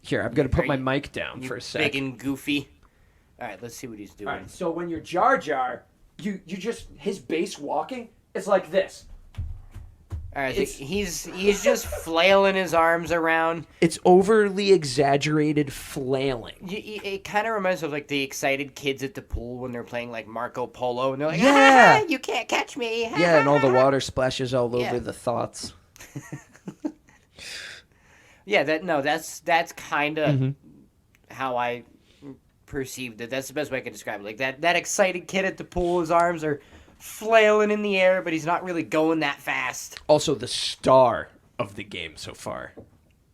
[SPEAKER 1] Here, I'm going to put my mic down for a sec.
[SPEAKER 2] Big and goofy. All right, let's see what he's doing.
[SPEAKER 1] All right, so when you're Jar Jar, you just... His base walking is like this.
[SPEAKER 2] All right, so he's just flailing his arms around.
[SPEAKER 1] It's overly exaggerated flailing.
[SPEAKER 2] It kind of reminds me of like the excited kids at the pool when they're playing like Marco Polo and they're like,
[SPEAKER 1] Yeah.
[SPEAKER 2] "Ah, you can't catch me."
[SPEAKER 1] Yeah, and all the water splashes all
[SPEAKER 2] Yeah.
[SPEAKER 1] over the thoughts.
[SPEAKER 2] Yeah, that's kind of how I perceived it. That's the best way I can describe it. Like that excited kid at the pool, his arms are flailing in the air, but he's not really going that fast.
[SPEAKER 1] Also, the star of the game so far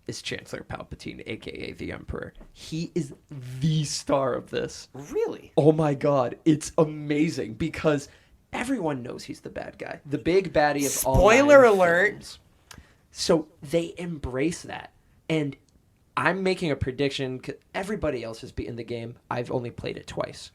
[SPEAKER 1] is Chancellor Palpatine, a.k.a. the Emperor. He is the star of this.
[SPEAKER 2] Really?
[SPEAKER 1] Oh my god, it's amazing because everyone knows he's the bad guy. The big baddie of all
[SPEAKER 2] Spoiler
[SPEAKER 1] 9
[SPEAKER 2] alert.
[SPEAKER 1] films. So they embrace that. And I'm making a prediction. Everybody else has beaten the game. I've only played it twice.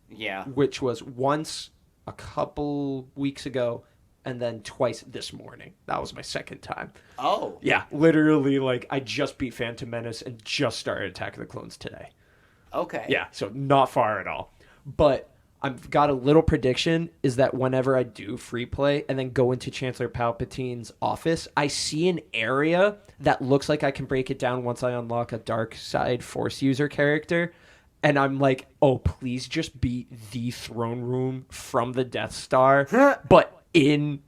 [SPEAKER 2] Yeah.
[SPEAKER 1] Which was once a couple weeks ago and then twice this morning. That was my second time.
[SPEAKER 2] Oh.
[SPEAKER 1] Yeah, literally, like, I just beat Phantom Menace and just started Attack of the Clones today.
[SPEAKER 2] Okay.
[SPEAKER 1] Yeah, so not far at all. But I've got a little prediction is that whenever I do free play and then go into Chancellor Palpatine's office, I see an area that looks like I can break it down once I unlock a dark side Force user character. And I'm like, oh, please just be the throne room from the Death Star, but in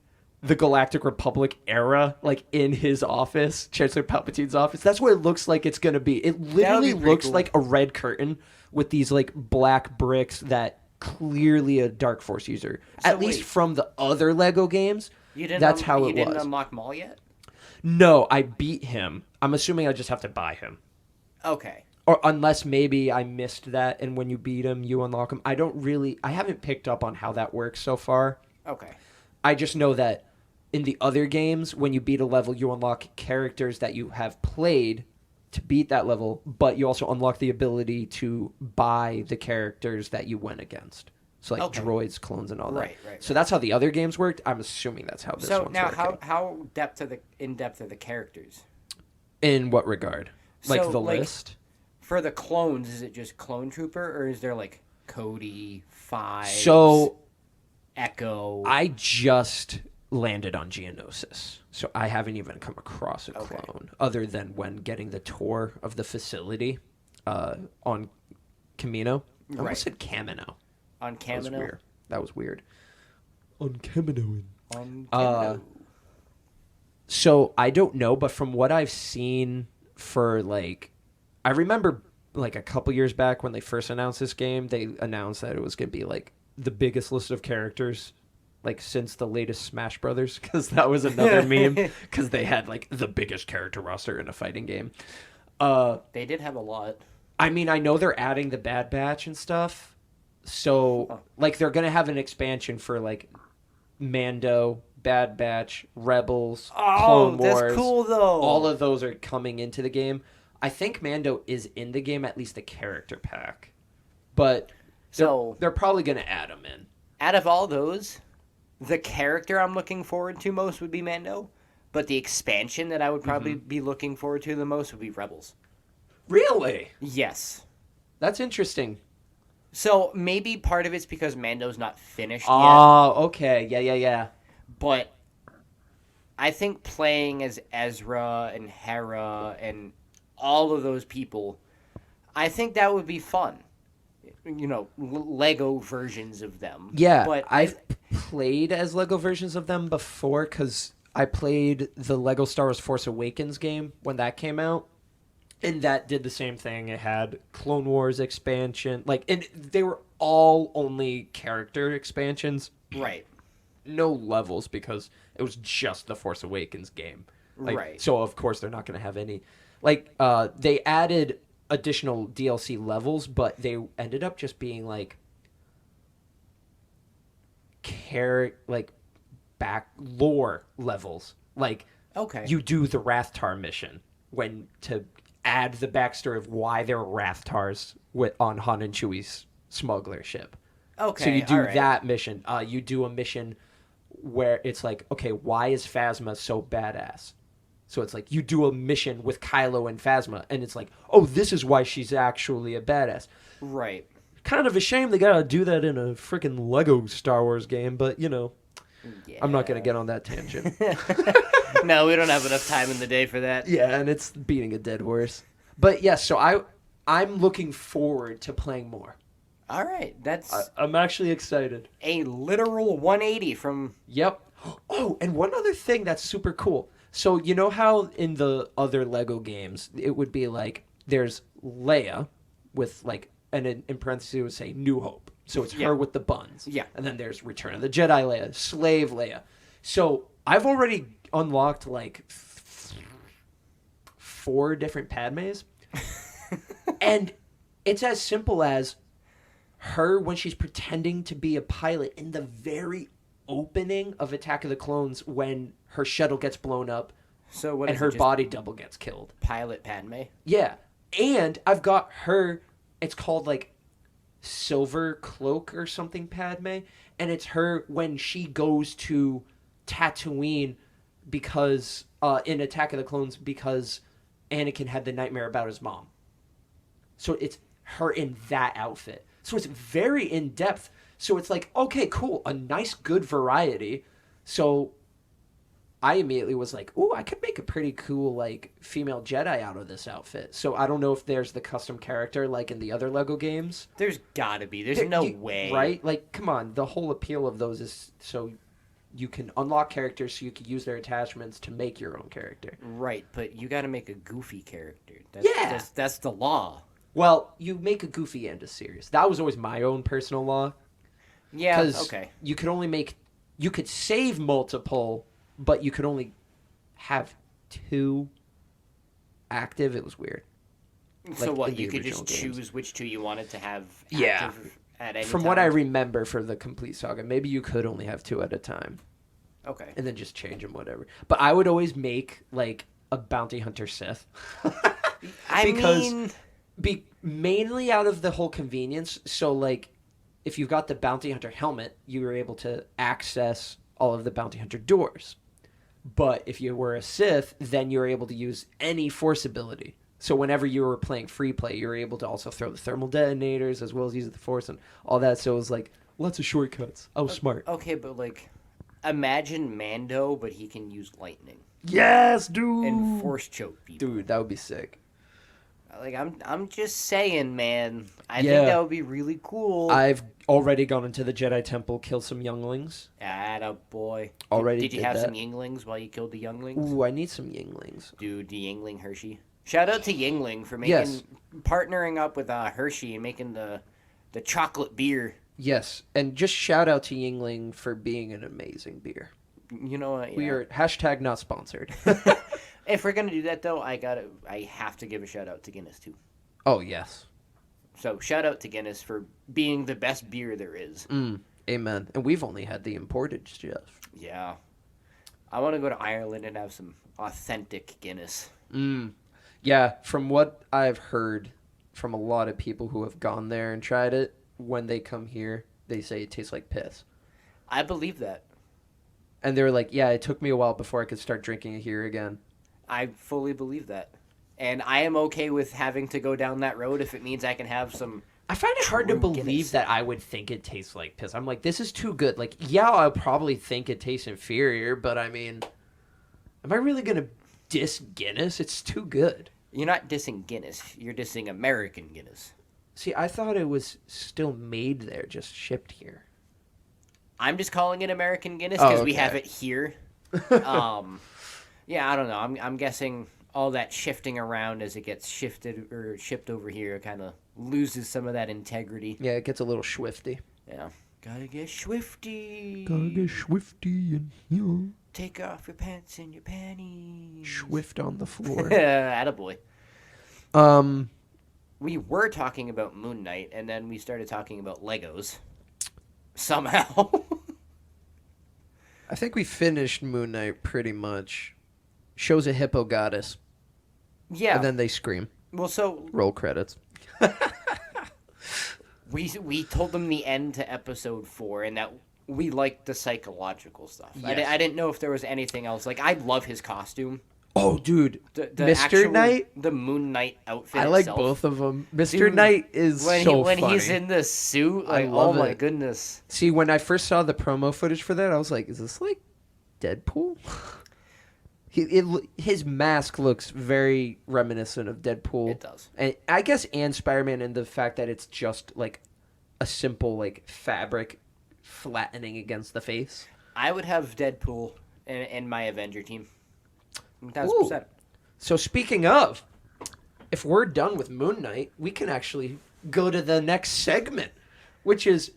[SPEAKER 1] the Galactic Republic era, like in his office, Chancellor Palpatine's office. That's what it looks like it's going to be. It literally looks
[SPEAKER 2] cool.
[SPEAKER 1] like a red curtain with these like black bricks that clearly a Dark Force user.
[SPEAKER 2] So
[SPEAKER 1] At least
[SPEAKER 2] wait.
[SPEAKER 1] from the other Lego games, that's how it
[SPEAKER 2] You
[SPEAKER 1] was.
[SPEAKER 2] didn't unlock Maul yet?
[SPEAKER 1] No, I beat him. I'm assuming I just have to buy him.
[SPEAKER 2] Okay.
[SPEAKER 1] Or unless maybe I missed that and when you beat him, you unlock him. I haven't picked up on how that works so far.
[SPEAKER 2] Okay.
[SPEAKER 1] I just know that in the other games, when you beat a level, you unlock characters that you have played to beat that level, but you also unlock the ability to buy the characters that you went against. So like droids, clones, and all that.
[SPEAKER 2] Right.
[SPEAKER 1] So that's how the other games worked. I'm assuming that's how this
[SPEAKER 2] So
[SPEAKER 1] one's
[SPEAKER 2] now,
[SPEAKER 1] working.
[SPEAKER 2] how in depth are the characters?
[SPEAKER 1] In what regard? Like
[SPEAKER 2] So,
[SPEAKER 1] the
[SPEAKER 2] like,
[SPEAKER 1] list?
[SPEAKER 2] For the clones, is it just Clone Trooper, or is there like Cody, Fives,
[SPEAKER 1] So
[SPEAKER 2] Echo?
[SPEAKER 1] I just landed on Geonosis, so I haven't even come across a clone other than when getting the tour of the facility on Camino. I almost said Camino.
[SPEAKER 2] On
[SPEAKER 1] That was
[SPEAKER 2] Camino?
[SPEAKER 1] weird. That was weird. On Camino.
[SPEAKER 2] On Camino.
[SPEAKER 1] So I don't know, but from what I've seen for like, I remember like a couple years back when they first announced this game, they announced that it was going to be like the biggest list of characters like since the latest Smash Brothers, because that was another meme because they had like the biggest character roster in a fighting game.
[SPEAKER 2] They did have a lot.
[SPEAKER 1] I mean, I know they're adding the Bad Batch and stuff, so like they're gonna have an expansion for like Mando, Bad Batch, Rebels, Clone Wars.
[SPEAKER 2] That's cool though.
[SPEAKER 1] All of those are coming into the game. I think Mando is in the game, at least the character pack, but they're probably gonna add him in.
[SPEAKER 2] Out of all those, the character I'm looking forward to most would be Mando, but the expansion that I would probably be looking forward to the most would be Rebels.
[SPEAKER 1] Really?
[SPEAKER 2] Yes.
[SPEAKER 1] That's interesting.
[SPEAKER 2] So maybe part of it's because Mando's not finished yet,
[SPEAKER 1] Oh, okay. Yeah.
[SPEAKER 2] but I think playing as Ezra and Hera and all of those people, I think that would be fun. You know, Lego versions of them.
[SPEAKER 1] Yeah,
[SPEAKER 2] but
[SPEAKER 1] I've played as Lego versions of them before because I played the Lego Star Wars Force Awakens game when that came out. And that did the same thing. It had Clone Wars expansion. And they were all only character expansions.
[SPEAKER 2] Right.
[SPEAKER 1] No levels because it was just the Force Awakens game.
[SPEAKER 2] Right.
[SPEAKER 1] So, of course, they're not going to have any... they added additional DLC levels, but they ended up just being, back lore levels.
[SPEAKER 2] Okay.
[SPEAKER 1] You do the Rathtar mission to add the backstory of why there were Rathtars on Han and Chewie's smuggler ship.
[SPEAKER 2] Okay.
[SPEAKER 1] So you do
[SPEAKER 2] all right.
[SPEAKER 1] that mission. You do a mission where it's like, okay, why is Phasma so badass? So it's like you do a mission with Kylo and Phasma, and it's like, oh, this is why she's actually a badass.
[SPEAKER 2] Right.
[SPEAKER 1] Kind of a shame they gotta do that in a freaking Lego Star Wars game, but
[SPEAKER 2] Yeah.
[SPEAKER 1] I'm not gonna get on that tangent.
[SPEAKER 2] No, we don't have enough time in the day for that.
[SPEAKER 1] Yeah, and it's beating a dead horse. But yeah, so I'm looking forward to playing more.
[SPEAKER 2] All right. That's
[SPEAKER 1] I'm actually excited.
[SPEAKER 2] a literal 180 from...
[SPEAKER 1] Yep. Oh, and one other thing that's super cool. So you know how in the other Lego games it would be like there's Leia with and in parentheses it would say New Hope. So it's her with the buns.
[SPEAKER 2] Yeah.
[SPEAKER 1] And then there's Return of the Jedi Leia, Slave Leia. So I've already unlocked like 4 different Padmes. And it's as simple as her when she's pretending to be a pilot in the very opening of Attack of the Clones when her shuttle gets blown up
[SPEAKER 2] So what
[SPEAKER 1] and
[SPEAKER 2] is
[SPEAKER 1] her
[SPEAKER 2] it, just
[SPEAKER 1] body double gets killed.
[SPEAKER 2] Pilot Padme?
[SPEAKER 1] Yeah. And I've got her, it's called like Silver Cloak or something Padme, and it's her when she goes to Tatooine because in Attack of the Clones because Anakin had the nightmare about his mom. So it's her in that outfit. So it's very in depth. So it's like, okay, cool, a nice good variety. So I immediately was like, ooh, I could make a pretty cool like female Jedi out of this outfit. So I don't know if there's the custom character like in the other Lego games.
[SPEAKER 2] There's gotta be. There's no way.
[SPEAKER 1] Right? Like, come on. The whole appeal of those is so you can unlock characters so you can use their attachments to make your own character.
[SPEAKER 2] Right, but you gotta make a goofy character. That's the law.
[SPEAKER 1] Well, you make a goofy and a serious. That was always my own personal law.
[SPEAKER 2] Yeah,
[SPEAKER 1] Because
[SPEAKER 2] okay.
[SPEAKER 1] you could save multiple, but you could only have 2 active. It was weird.
[SPEAKER 2] So
[SPEAKER 1] like
[SPEAKER 2] what,
[SPEAKER 1] in the
[SPEAKER 2] you could
[SPEAKER 1] original
[SPEAKER 2] just
[SPEAKER 1] games.
[SPEAKER 2] choose which 2 you wanted to have
[SPEAKER 1] Yeah.
[SPEAKER 2] active at any
[SPEAKER 1] From
[SPEAKER 2] time?
[SPEAKER 1] what I remember for the complete saga, maybe you could only have 2 at a time.
[SPEAKER 2] Okay.
[SPEAKER 1] And then just change them, whatever. But I would always make, like, a bounty hunter Sith. Mainly out of the whole convenience. So, like, if you've got the bounty hunter helmet, you were able to access all of the bounty hunter doors. But if you were a Sith, then you were able to use any force ability. So whenever you were playing free play, you were able to also throw the thermal detonators as well as use the force and all that. So it was like lots of shortcuts. I was smart.
[SPEAKER 2] Okay, but like, imagine Mando, but he can use lightning
[SPEAKER 1] Yes, dude.
[SPEAKER 2] and force choke people.
[SPEAKER 1] Dude, that would be sick.
[SPEAKER 2] Like, I'm just saying, man. I
[SPEAKER 1] Yeah.
[SPEAKER 2] think that would be really cool.
[SPEAKER 1] I've already gone into the Jedi Temple, killed some younglings.
[SPEAKER 2] Attaboy.
[SPEAKER 1] Already
[SPEAKER 2] Did you
[SPEAKER 1] did
[SPEAKER 2] have
[SPEAKER 1] that.
[SPEAKER 2] some Yinglings while you killed the younglings?
[SPEAKER 1] Ooh, I need some Yinglings.
[SPEAKER 2] Dude, the Yingling Hershey. Shout out to Yingling for making
[SPEAKER 1] Yes.
[SPEAKER 2] partnering up with Hershey and making the chocolate beer.
[SPEAKER 1] Yes, and just shout out to Yingling for being an amazing beer.
[SPEAKER 2] You know what?
[SPEAKER 1] We
[SPEAKER 2] yeah.
[SPEAKER 1] are hashtag not sponsored.
[SPEAKER 2] If we're gonna do that though, I have to give a shout out to Guinness too.
[SPEAKER 1] Oh, yes.
[SPEAKER 2] So shout out to Guinness for being the best beer there is.
[SPEAKER 1] Amen. And we've only had the imported stuff.
[SPEAKER 2] Yeah. I want to go to Ireland and have some authentic Guinness.
[SPEAKER 1] Yeah, from what I've heard from a lot of people who have gone there and tried it, when they come here, they say it tastes like piss.
[SPEAKER 2] I believe that.
[SPEAKER 1] And they were like, yeah, it took me a while before I could start drinking it here again.
[SPEAKER 2] I fully believe that. And I am okay with having to go down that road if it means I can have some...
[SPEAKER 1] I find it hard to
[SPEAKER 2] True
[SPEAKER 1] believe
[SPEAKER 2] Guinness.
[SPEAKER 1] that I would think it tastes like piss. I'm like, this is too good. Like, yeah, I'll probably think it tastes inferior, but I mean, am I really going to diss Guinness? It's too good.
[SPEAKER 2] You're not dissing Guinness. You're dissing American Guinness.
[SPEAKER 1] See, I thought it was still made there, just shipped here.
[SPEAKER 2] I'm just calling it American Guinness because we
[SPEAKER 1] okay.
[SPEAKER 2] have it here. Yeah, I don't know. I'm guessing all that shifting around as it gets shifted or shipped over here kind of loses some of that integrity.
[SPEAKER 1] Yeah, it gets a little swifty.
[SPEAKER 2] Yeah. Gotta get swifty.
[SPEAKER 1] swifty in here.
[SPEAKER 2] Take off your pants and your panties.
[SPEAKER 1] Swift on the floor.
[SPEAKER 2] Attaboy.
[SPEAKER 1] um,
[SPEAKER 2] We were talking about Moon Knight, and then we started talking about Legos. Somehow.
[SPEAKER 1] I think we finished Moon Knight pretty much. Shows a hippo goddess,
[SPEAKER 2] Yeah.
[SPEAKER 1] and then they scream.
[SPEAKER 2] Well, so
[SPEAKER 1] Roll credits.
[SPEAKER 2] we told them the end to episode 4, and that we liked the psychological stuff.
[SPEAKER 1] Yes.
[SPEAKER 2] I didn't know if there was anything else. Like, I love his costume.
[SPEAKER 1] Oh, dude.
[SPEAKER 2] The
[SPEAKER 1] Mr.
[SPEAKER 2] actual-
[SPEAKER 1] Knight?
[SPEAKER 2] The Moon Knight outfit
[SPEAKER 1] I like
[SPEAKER 2] itself.
[SPEAKER 1] both of them. Mr.
[SPEAKER 2] Dude,
[SPEAKER 1] Knight is
[SPEAKER 2] when
[SPEAKER 1] so
[SPEAKER 2] when
[SPEAKER 1] funny.
[SPEAKER 2] he's in the suit,
[SPEAKER 1] I
[SPEAKER 2] like,
[SPEAKER 1] love
[SPEAKER 2] oh my
[SPEAKER 1] it.
[SPEAKER 2] goodness.
[SPEAKER 1] See, when I first saw the promo footage for that, I was like, is this like Deadpool? His mask looks very reminiscent of Deadpool.
[SPEAKER 2] It does.
[SPEAKER 1] And I guess and Spider-Man in the fact that it's just like a simple like fabric flattening against the face.
[SPEAKER 2] I would have Deadpool in my Avenger team. 1,000%.
[SPEAKER 1] So speaking of, if we're done with Moon Knight, we can actually go to the next segment, which is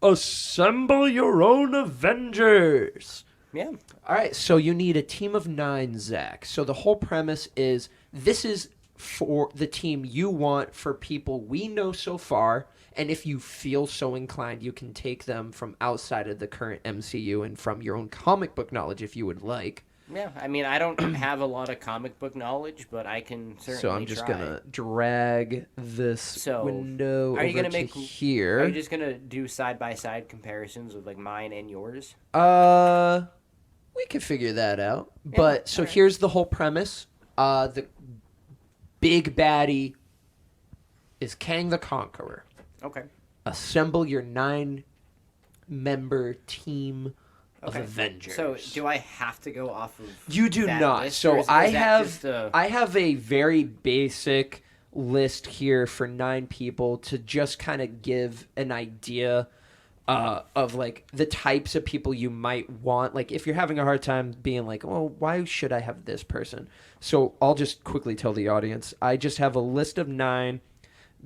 [SPEAKER 1] assemble your own Avengers.
[SPEAKER 2] Yeah.
[SPEAKER 1] All right, so you need a team of 9, Zach. So the whole premise is this is for the team you want for people we know so far, and if you feel so inclined, you can take them from outside of the current MCU and from your own comic book knowledge if you would like.
[SPEAKER 2] Yeah, I mean, I don't have a lot of comic book knowledge, but I can certainly
[SPEAKER 1] So I'm just
[SPEAKER 2] try.
[SPEAKER 1] gonna drag this
[SPEAKER 2] So,
[SPEAKER 1] window
[SPEAKER 2] are you
[SPEAKER 1] over
[SPEAKER 2] gonna
[SPEAKER 1] to
[SPEAKER 2] make?
[SPEAKER 1] here.
[SPEAKER 2] Are you just gonna do side by side comparisons of like mine and yours?
[SPEAKER 1] We can figure that out.
[SPEAKER 2] Yeah,
[SPEAKER 1] But so
[SPEAKER 2] alright.
[SPEAKER 1] here's the whole premise. The big baddie is Kang the Conqueror.
[SPEAKER 2] Okay.
[SPEAKER 1] Assemble your 9-member team of
[SPEAKER 2] Okay.
[SPEAKER 1] Avengers.
[SPEAKER 2] So, do I have to go off of?
[SPEAKER 1] You do
[SPEAKER 2] that
[SPEAKER 1] not.
[SPEAKER 2] list, or
[SPEAKER 1] So
[SPEAKER 2] is
[SPEAKER 1] I
[SPEAKER 2] that
[SPEAKER 1] have
[SPEAKER 2] just a-
[SPEAKER 1] I have a very basic list here for 9 people to just kind of give an idea of like the types of people you might want. Like if you're having a hard time being like, well, why should I have this person? So I'll just quickly tell the audience. I just have a list of 9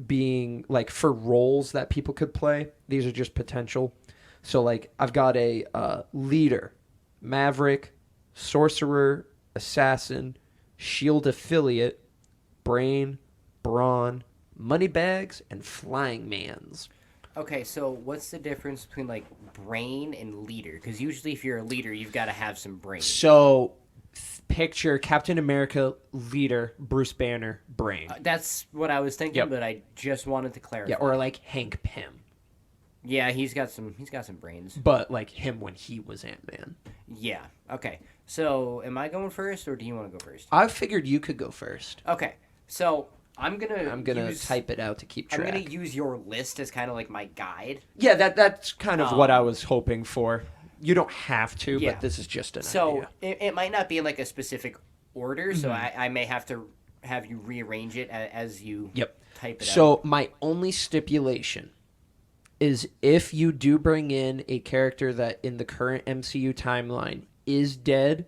[SPEAKER 1] being like for roles that people could play. These are just potential. So like I've got a leader, maverick, sorcerer, assassin, shield affiliate, brain, brawn, moneybags, and flying mans.
[SPEAKER 2] Okay, so what's the difference between like brain and leader? Because usually, if you're a leader, you've got to have some brain.
[SPEAKER 1] So picture Captain America, leader, Bruce Banner, brain.
[SPEAKER 2] That's what I was thinking,
[SPEAKER 1] Yep.
[SPEAKER 2] but I just wanted to clarify.
[SPEAKER 1] Yeah, or like Hank Pym.
[SPEAKER 2] Yeah, he's got some brains.
[SPEAKER 1] But like him when he was Ant-Man.
[SPEAKER 2] Yeah. Okay. So, am I going first, or do you want to go first?
[SPEAKER 1] I figured you could go first.
[SPEAKER 2] Okay. So I'm gonna
[SPEAKER 1] Type it out to keep track.
[SPEAKER 2] I'm gonna use your list as kind of like my guide.
[SPEAKER 1] Yeah, that's kind of what I was hoping for. You don't have to,
[SPEAKER 2] Yeah.
[SPEAKER 1] but this is just an
[SPEAKER 2] So
[SPEAKER 1] idea.
[SPEAKER 2] it might not be in like a specific order, so I may have to have you rearrange it as you
[SPEAKER 1] Yep.
[SPEAKER 2] type it out.
[SPEAKER 1] So my only stipulation is if you do bring in a character that in the current MCU timeline is dead,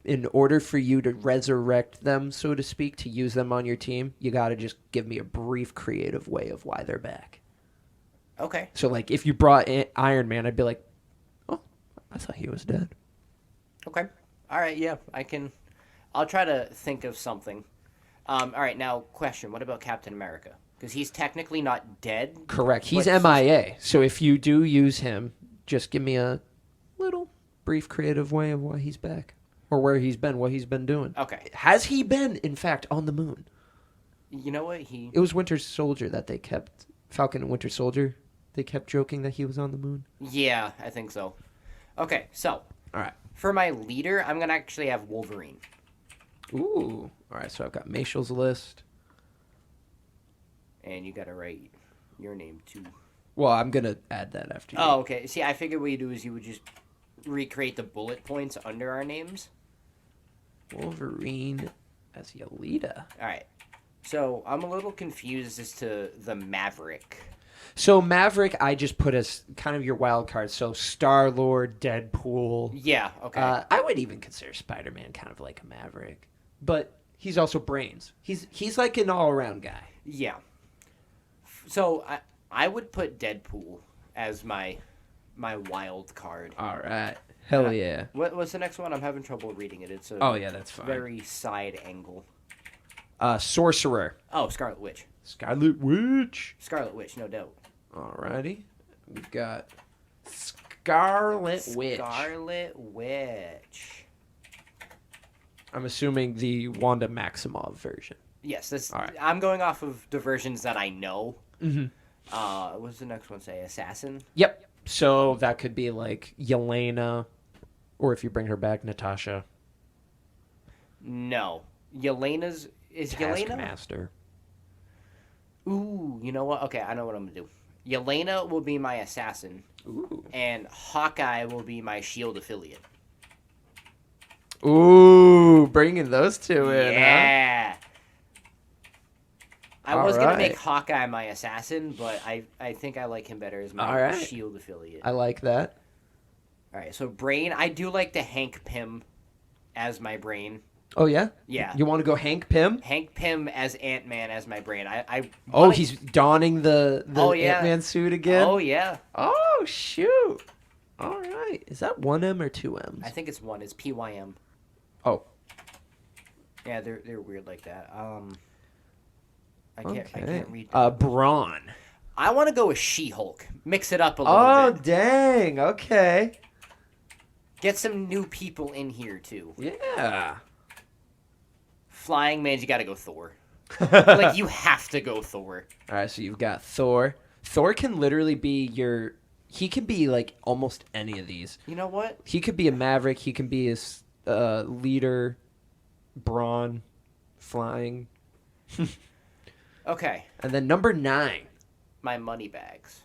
[SPEAKER 1] in order for you to resurrect them, so to speak, to use them on your team, you got to just give me a brief creative way of why they're back.
[SPEAKER 2] Okay.
[SPEAKER 1] So like if you brought in Iron Man, I'd be like, oh, I thought he was dead.
[SPEAKER 2] Okay. All right. Yeah, I'll try to think of something. All right. Now, question: what about Captain America? Because he's technically not dead.
[SPEAKER 1] Correct. He's
[SPEAKER 2] but
[SPEAKER 1] MIA. So if you do use him, just give me a little brief creative way of why he's back. Or where he's been, what he's been doing.
[SPEAKER 2] Okay.
[SPEAKER 1] Has he been, in fact, on the moon?
[SPEAKER 2] You know what?
[SPEAKER 1] It was Winter Soldier that they kept, Falcon and Winter Soldier, they kept joking that he was on the moon.
[SPEAKER 2] Yeah, I think so. Okay, so
[SPEAKER 1] All right.
[SPEAKER 2] for my leader, I'm gonna actually have Wolverine.
[SPEAKER 1] Ooh. All right, so I've got Maciel's list.
[SPEAKER 2] And you gotta write your name too.
[SPEAKER 1] Well, I'm going to add that after you.
[SPEAKER 2] Oh, okay. See, I figured what you do is you would just recreate the bullet points under our names.
[SPEAKER 1] Wolverine as Yelita.
[SPEAKER 2] All right. So I'm a little confused as to the Maverick.
[SPEAKER 1] So Maverick, I just put as kind of your wild card. So Star-Lord, Deadpool.
[SPEAKER 2] Yeah. Okay.
[SPEAKER 1] I would even consider Spider-Man kind of like a Maverick, but he's also brains. He's like an all-around guy.
[SPEAKER 2] yeah. So I would put Deadpool as my wild card.
[SPEAKER 1] All right, hell yeah.
[SPEAKER 2] What's the next one? I'm having trouble reading it. It's a
[SPEAKER 1] Oh yeah, that's fine.
[SPEAKER 2] very side angle.
[SPEAKER 1] Sorcerer,
[SPEAKER 2] Oh, Scarlet Witch.
[SPEAKER 1] Scarlet Witch.
[SPEAKER 2] Scarlet Witch, no doubt.
[SPEAKER 1] Alrighty, we've got Scarlet Witch.
[SPEAKER 2] Scarlet Witch.
[SPEAKER 1] I'm assuming the Wanda Maximoff version.
[SPEAKER 2] Yes, this.
[SPEAKER 1] All right.
[SPEAKER 2] I'm going off of the versions that I know.
[SPEAKER 1] Mm-hmm.
[SPEAKER 2] What's the next one say? Assassin.
[SPEAKER 1] Yep. So that could be like Yelena, or if you bring her back, Natasha.
[SPEAKER 2] No, Yelena's is Yelena.
[SPEAKER 1] Taskmaster.
[SPEAKER 2] Ooh, you know what? Okay, I know what I'm gonna do. Yelena will be my assassin,
[SPEAKER 1] Ooh.
[SPEAKER 2] and Hawkeye will be my Shield affiliate.
[SPEAKER 1] Ooh, bringing those two in, huh?
[SPEAKER 2] Yeah. I was gonna make
[SPEAKER 1] Alright.
[SPEAKER 2] Hawkeye my assassin, but I think I like him better as my
[SPEAKER 1] Alright.
[SPEAKER 2] Shield affiliate.
[SPEAKER 1] I like that.
[SPEAKER 2] All right, so Brain, I do like the Hank Pym as my Brain.
[SPEAKER 1] Oh yeah.
[SPEAKER 2] Yeah.
[SPEAKER 1] You want to go Hank Pym?
[SPEAKER 2] Hank Pym as Ant-Man as my brain.
[SPEAKER 1] Oh, he's donning the
[SPEAKER 2] Oh, yeah.
[SPEAKER 1] Ant-Man suit again.
[SPEAKER 2] Oh yeah.
[SPEAKER 1] Oh shoot! All right, is that one M or two M's?
[SPEAKER 2] I think it's one. It's PYM.
[SPEAKER 1] Oh,
[SPEAKER 2] Yeah, they're weird like that. I can't read.
[SPEAKER 1] Braun.
[SPEAKER 2] I want to go with She-Hulk. Mix it up a little
[SPEAKER 1] Oh
[SPEAKER 2] bit.
[SPEAKER 1] dang! Okay.
[SPEAKER 2] Get some new people in here too.
[SPEAKER 1] Yeah.
[SPEAKER 2] Flying Man, you got to go Thor. Like you have to go Thor.
[SPEAKER 1] All right, so you've got Thor. Thor can literally be He can be like almost any of these.
[SPEAKER 2] You know what?
[SPEAKER 1] He could be a Maverick. He can be a leader. Brawn, flying.
[SPEAKER 2] Okay.
[SPEAKER 1] And then number 9.
[SPEAKER 2] My money bags.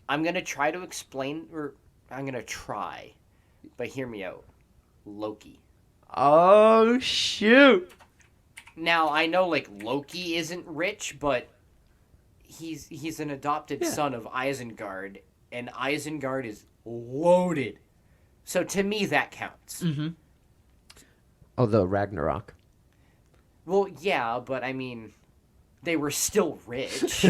[SPEAKER 2] I'm gonna try to explain, or I'm gonna try, but hear me out. Loki.
[SPEAKER 1] Oh shoot!
[SPEAKER 2] Now I know like Loki isn't rich, but he's an adopted son of Isengard, and Isengard is loaded. So to me that counts.
[SPEAKER 1] Mm-hmm. Oh, the Ragnarok.
[SPEAKER 2] Well, yeah, but I mean, they were still rich.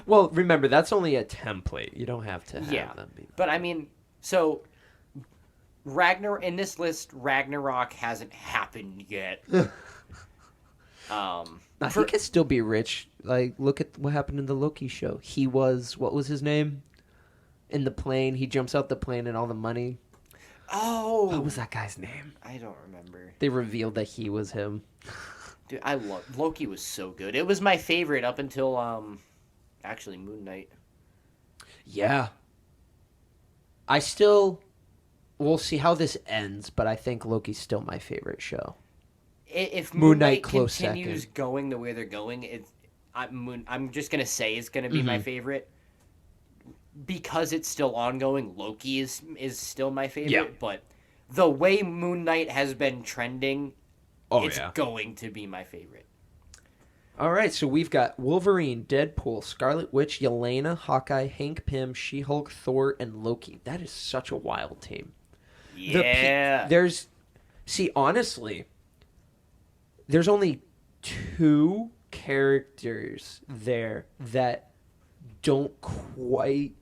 [SPEAKER 1] Well, remember that's only a template. You don't have to have them be.
[SPEAKER 2] But I mean, so in this list, Ragnarok hasn't happened yet.
[SPEAKER 1] Nah, he could still be rich. Like, look at what happened in the Loki show. He was, what was his name? In the plane. He jumps out the plane and all the money.
[SPEAKER 2] Oh.
[SPEAKER 1] What was that guy's name?
[SPEAKER 2] I don't remember.
[SPEAKER 1] They revealed that he was him.
[SPEAKER 2] Dude, Loki was so good. It was my favorite up until, actually Moon Knight.
[SPEAKER 1] Yeah. We'll see how this ends, but I think Loki's still my favorite show.
[SPEAKER 2] If
[SPEAKER 1] Moon Knight
[SPEAKER 2] continues
[SPEAKER 1] close
[SPEAKER 2] going the way they're going, I'm just gonna say it's gonna be my favorite because it's still ongoing. Loki is still my favorite,
[SPEAKER 1] Yeah.
[SPEAKER 2] but the way Moon Knight has been trending, it's going to be my favorite.
[SPEAKER 1] All right, so we've got Wolverine, Deadpool, Scarlet Witch, Yelena, Hawkeye, Hank Pym, She-Hulk, Thor, and Loki. That is such a wild team.
[SPEAKER 2] Yeah.
[SPEAKER 1] Honestly, there's only 2 characters there that don't quite...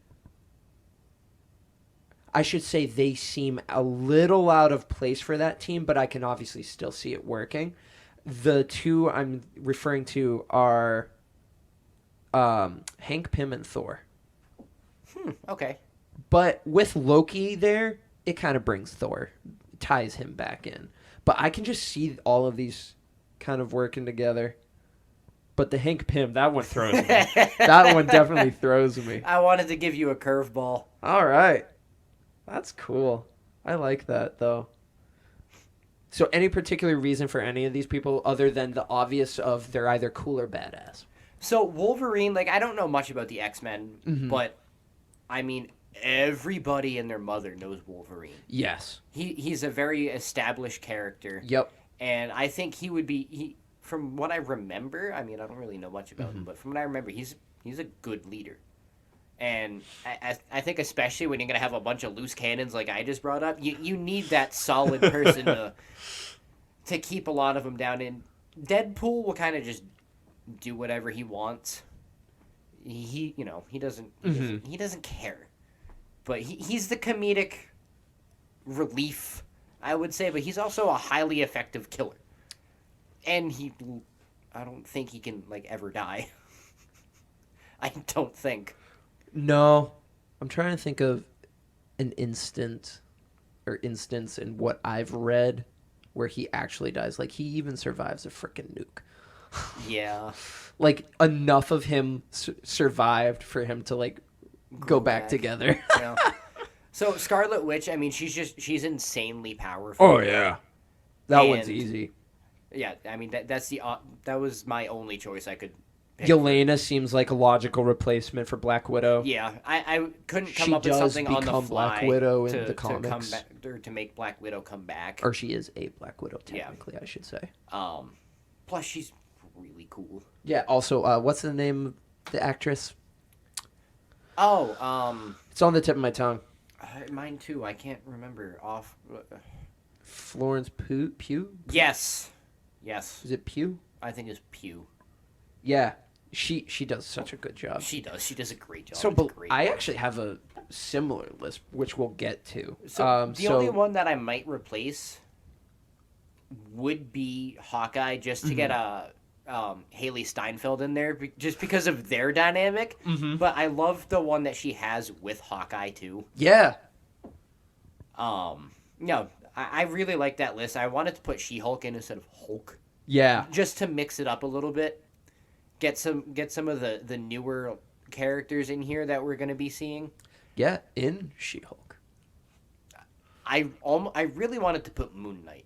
[SPEAKER 1] I should say they seem a little out of place for that team, but I can obviously still see it working. The 2 I'm referring to are Hank Pym and Thor.
[SPEAKER 2] Okay.
[SPEAKER 1] But with Loki there, it kind of brings Thor, ties him back in. But I can just see all of these kind of working together. But the Hank Pym, that one throws me. That one definitely throws me.
[SPEAKER 2] I wanted to give you a curveball.
[SPEAKER 1] All right. That's cool. I like that, though. So any particular reason for any of these people other than the obvious of they're either cool or badass?
[SPEAKER 2] So Wolverine, like, I don't know much about the X-Men, but, I mean, everybody and their mother knows Wolverine.
[SPEAKER 1] Yes.
[SPEAKER 2] He's a very established character.
[SPEAKER 1] Yep.
[SPEAKER 2] And I think he would be, from what I remember, I mean, I don't really know much about him, but from what I remember, he's a good leader. And I think especially when you're going to have a bunch of loose cannons like I just brought up, you need that solid person to keep a lot of them down. And Deadpool will kind of just do whatever he wants. He doesn't care. But he's the comedic relief, I would say, but he's also a highly effective killer. And I don't think he can, like, ever die. I don't think.
[SPEAKER 1] No. I'm trying to think of an instance in what I've read where he actually dies. Like, he even survives a frickin' nuke.
[SPEAKER 2] Yeah.
[SPEAKER 1] Like, enough of him survived for him to, like, go back together.
[SPEAKER 2] Yeah. So, Scarlet Witch, I mean, she's insanely powerful.
[SPEAKER 1] Oh, yeah. That one's easy.
[SPEAKER 2] Yeah, I mean, that was my only choice I could pick.
[SPEAKER 1] Yelena seems like a logical replacement for Black Widow.
[SPEAKER 2] Yeah, I couldn't come
[SPEAKER 1] She
[SPEAKER 2] up with
[SPEAKER 1] does
[SPEAKER 2] something on the
[SPEAKER 1] become
[SPEAKER 2] fly
[SPEAKER 1] Black Widow in
[SPEAKER 2] to
[SPEAKER 1] the
[SPEAKER 2] come
[SPEAKER 1] comics.
[SPEAKER 2] back, or to make Black Widow come back.
[SPEAKER 1] Or she is a Black Widow, technically, I should say.
[SPEAKER 2] Plus, she's really cool.
[SPEAKER 1] Yeah, also, what's the name of the actress?
[SPEAKER 2] Oh,
[SPEAKER 1] It's on the tip of my tongue.
[SPEAKER 2] mine too. I can't remember off.
[SPEAKER 1] Florence Pugh?
[SPEAKER 2] Yes.
[SPEAKER 1] Is it Pugh?
[SPEAKER 2] I think it's Pew.
[SPEAKER 1] Yeah. She does such a good job.
[SPEAKER 2] She does. She does a great job.
[SPEAKER 1] So,
[SPEAKER 2] It's
[SPEAKER 1] but
[SPEAKER 2] great.
[SPEAKER 1] I actually have a similar list, which we'll get to.
[SPEAKER 2] So the only one that I might replace would be Hawkeye, just to get a Haley Steinfeld in there, just because of their dynamic.
[SPEAKER 1] Mm-hmm.
[SPEAKER 2] But I love the one that she has with Hawkeye too.
[SPEAKER 1] Yeah.
[SPEAKER 2] No, I really like that list. I wanted to put She-Hulk in instead of Hulk,
[SPEAKER 1] Yeah.
[SPEAKER 2] just to mix it up a little bit. Get some of the newer characters in here that we're going to be seeing.
[SPEAKER 1] Yeah, in She-Hulk.
[SPEAKER 2] I really wanted to put Moon Knight.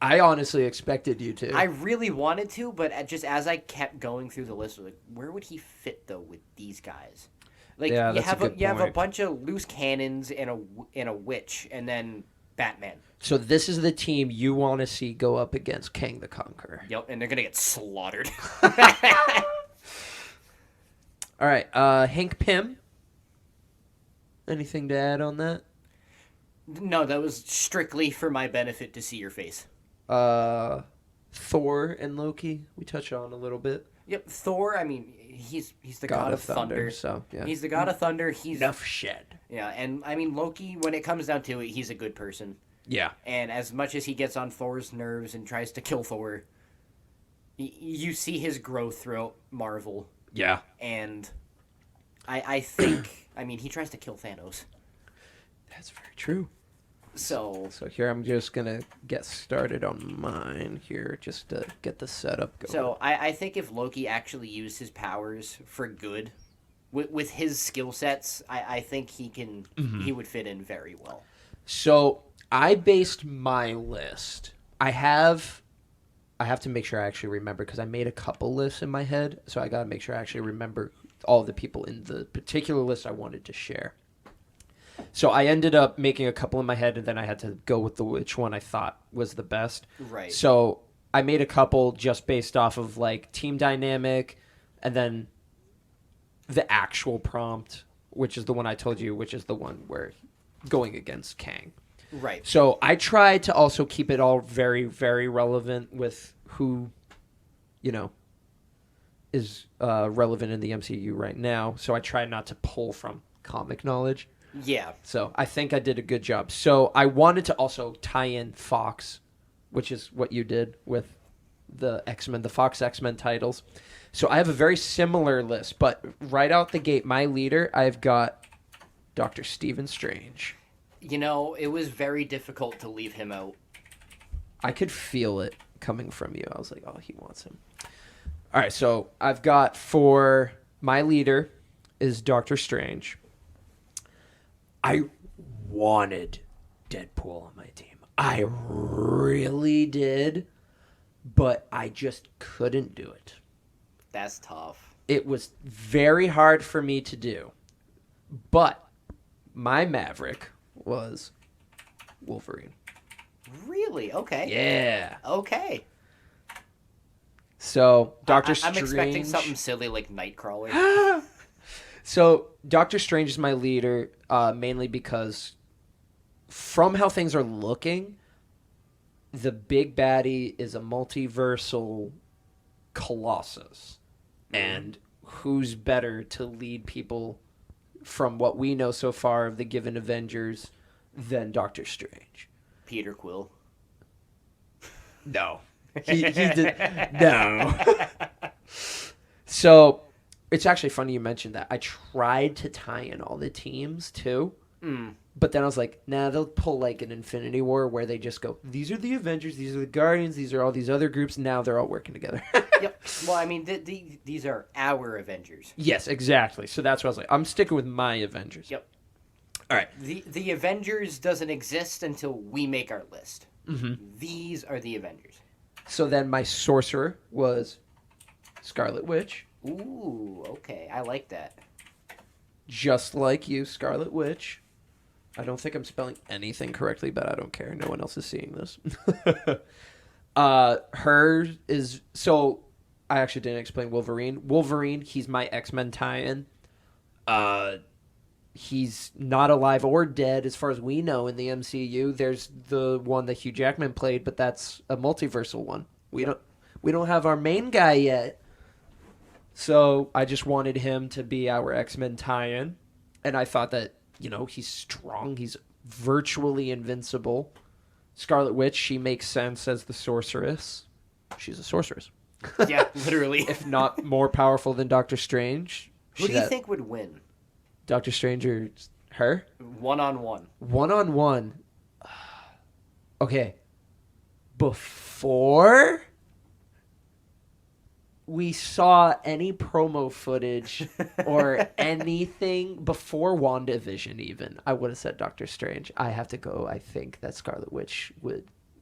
[SPEAKER 1] I honestly expected you to.
[SPEAKER 2] I really wanted to, but just as I kept going through the list, I was like, where would he fit though with these guys? Like
[SPEAKER 1] Yeah,
[SPEAKER 2] you
[SPEAKER 1] that's a
[SPEAKER 2] have
[SPEAKER 1] good
[SPEAKER 2] you have a
[SPEAKER 1] point.
[SPEAKER 2] bunch of loose cannons and a witch, and then Batman.
[SPEAKER 1] So this is the team you want to see go up against Kang the Conqueror.
[SPEAKER 2] Yep, and they're gonna get slaughtered.
[SPEAKER 1] All right, Hank Pym. Anything to add on that?
[SPEAKER 2] No, that was strictly for my benefit to see your face.
[SPEAKER 1] Thor and Loki. We touch on a little bit.
[SPEAKER 2] Yep, Thor. I mean, he's the god of thunder.
[SPEAKER 1] So yeah,
[SPEAKER 2] He's the god of thunder. He's
[SPEAKER 1] enough shed.
[SPEAKER 2] yeah, and I mean Loki. When it comes down to it, he's a good person.
[SPEAKER 1] Yeah,
[SPEAKER 2] And as much as he gets on Thor's nerves and tries to kill Thor, you see his growth throughout Marvel.
[SPEAKER 1] yeah.
[SPEAKER 2] And I think, I mean, he tries to kill Thanos.
[SPEAKER 1] That's very true.
[SPEAKER 2] So,
[SPEAKER 1] So here I'm just gonna get started on mine here, just to get the setup going.
[SPEAKER 2] so I think if Loki actually used his powers for good, with his skill sets, I think he would fit in very well.
[SPEAKER 1] So I based my list. I have to make sure I actually remember, because I made a couple lists in my head. So I gotta make sure I actually remember all the people in the particular list I wanted to share. So I ended up making a couple in my head, and then I had to go with which one I thought was the best.
[SPEAKER 2] Right.
[SPEAKER 1] So I made a couple just based off of like team dynamic, and then the actual prompt, which is the one I told you, which is the one where going against Kang.
[SPEAKER 2] Right.
[SPEAKER 1] So I tried to also keep it all very, very relevant with who, is relevant in the MCU right now. So I tried not to pull from comic knowledge.
[SPEAKER 2] Yeah.
[SPEAKER 1] So I think I did a good job. So I wanted to also tie in Fox, which is what you did with the X-Men, the Fox X-Men titles. So I have a very similar list, but right out the gate, my leader, I've got Dr. Stephen Strange.
[SPEAKER 2] It was very difficult to leave him out.
[SPEAKER 1] I could feel it coming from you. I was like, oh, he wants him. All right, so I've got for my leader is Doctor Strange. I wanted Deadpool on my team. I really did, but I just couldn't do it.
[SPEAKER 2] That's tough.
[SPEAKER 1] It was very hard for me to do, but my Maverick was Wolverine.
[SPEAKER 2] Really? Okay.
[SPEAKER 1] Yeah.
[SPEAKER 2] Okay.
[SPEAKER 1] So Doctor
[SPEAKER 2] I'm
[SPEAKER 1] Strange.
[SPEAKER 2] expecting something silly like Nightcrawler.
[SPEAKER 1] So Doctor Strange is my leader, mainly because from how things are looking, the big baddie is a multiversal Colossus. And who's better to lead people from what we know so far of the given Avengers than Doctor Strange?
[SPEAKER 2] Peter Quill.
[SPEAKER 1] No. He did. No. So it's actually funny you mentioned that. I tried to tie in all the teams too. But then I was like, nah, they'll pull like an Infinity War where they just go, these are the Avengers, these are the Guardians, these are all these other groups. Now they're all working together.
[SPEAKER 2] Yep. Well, I mean, these are our Avengers.
[SPEAKER 1] Yes, exactly. So that's what I was like. I'm sticking with my Avengers.
[SPEAKER 2] Yep.
[SPEAKER 1] All right.
[SPEAKER 2] The Avengers doesn't exist until we make our list.
[SPEAKER 1] Mm-hmm.
[SPEAKER 2] These are the Avengers.
[SPEAKER 1] So then my sorcerer was Scarlet Witch.
[SPEAKER 2] Ooh, okay. I like that.
[SPEAKER 1] Just like you, Scarlet Witch. I don't think I'm spelling anything correctly, but I don't care. No one else is seeing this. Her is... So, I actually didn't explain Wolverine. Wolverine, he's my X-Men tie-in. he's not alive or dead as far as we know in the MCU. There's the one that Hugh Jackman played, but that's a multiversal one. We don't have our main guy yet. So I just wanted him to be our X-Men tie-in. And I thought that, he's strong. He's virtually invincible. Scarlet Witch, she makes sense as the sorceress. She's a sorceress.
[SPEAKER 2] Yeah, literally.
[SPEAKER 1] If not more powerful than Doctor Strange.
[SPEAKER 2] Who do you think would win?
[SPEAKER 1] Doctor Strange or her?
[SPEAKER 2] One-on-one.
[SPEAKER 1] One-on-one. Okay. Before we saw any promo footage or anything before WandaVision even, I would have said Doctor Strange. I have to go. I think that Scarlet Witch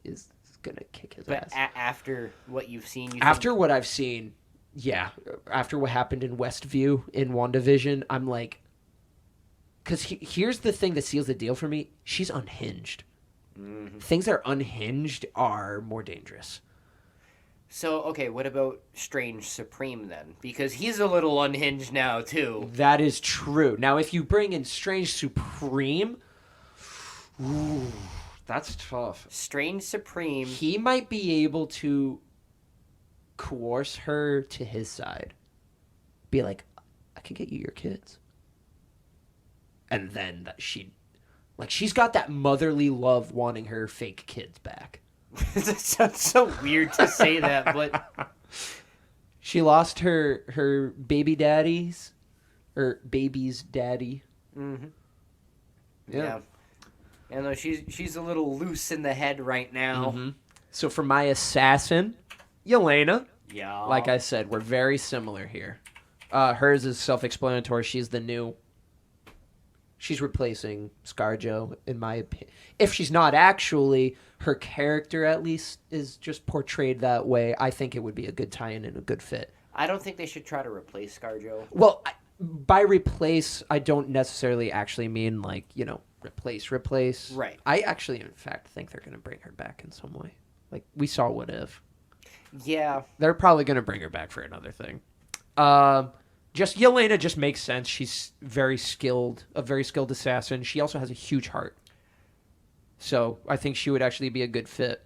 [SPEAKER 1] is going to kick his ass.
[SPEAKER 2] But after what you've seen?
[SPEAKER 1] After what I've seen, yeah. After what happened in Westview in WandaVision, I'm like... Because here's the thing that seals the deal for me. She's unhinged. Mm-hmm. Things that are unhinged are more dangerous.
[SPEAKER 2] So, okay, what about Strange Supreme then? Because he's a little unhinged now, too.
[SPEAKER 1] That is true. Now, if you bring in Strange Supreme... Ooh, that's tough.
[SPEAKER 2] Strange Supreme...
[SPEAKER 1] He might be able to coerce her to his side. Be like, I can get you your kids. And then she's got that motherly love wanting her fake kids back.
[SPEAKER 2] It sounds so weird to say that, but...
[SPEAKER 1] She lost her baby daddies, or baby's daddy.
[SPEAKER 2] Mm-hmm.
[SPEAKER 1] Yeah.
[SPEAKER 2] And though she's a little loose in the head right now.
[SPEAKER 1] Mm-hmm. So for my assassin, Yelena.
[SPEAKER 2] Yeah.
[SPEAKER 1] Like I said, we're very similar here. Hers is self-explanatory. She's the new... She's replacing ScarJo, in my opinion. If she's not actually, her character at least is just portrayed that way. I think it would be a good tie-in and a good fit.
[SPEAKER 2] I don't think they should try to replace ScarJo.
[SPEAKER 1] Well, by replace, I don't necessarily actually mean replace.
[SPEAKER 2] Right.
[SPEAKER 1] I actually, in fact, think they're going to bring her back in some way. Like, we saw What If.
[SPEAKER 2] Yeah.
[SPEAKER 1] They're probably going to bring her back for another thing. Just Yelena just makes sense. She's a very skilled assassin. She also has a huge heart. So I think she would actually be a good fit.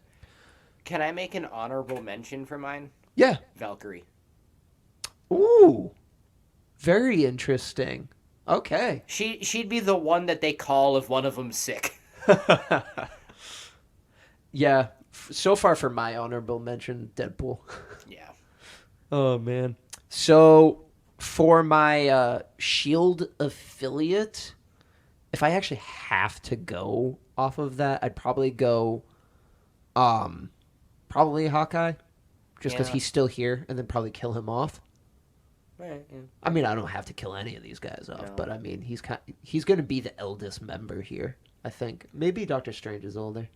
[SPEAKER 2] Can I make an honorable mention for mine?
[SPEAKER 1] Yeah.
[SPEAKER 2] Valkyrie.
[SPEAKER 1] Ooh. Very interesting. Okay.
[SPEAKER 2] She'd be the one that they call if one of them's sick.
[SPEAKER 1] Yeah. So far for my honorable mention, Deadpool.
[SPEAKER 2] Yeah.
[SPEAKER 1] Oh, man. So... For my S.H.I.E.L.D. affiliate, if I actually have to go off of that, I'd probably go probably Hawkeye, just because he's still here, and then probably kill him off.
[SPEAKER 2] Right, yeah.
[SPEAKER 1] I mean, I don't have to kill any of these guys off, but I mean, he's going to be the eldest member here, I think. Maybe Doctor Strange is older.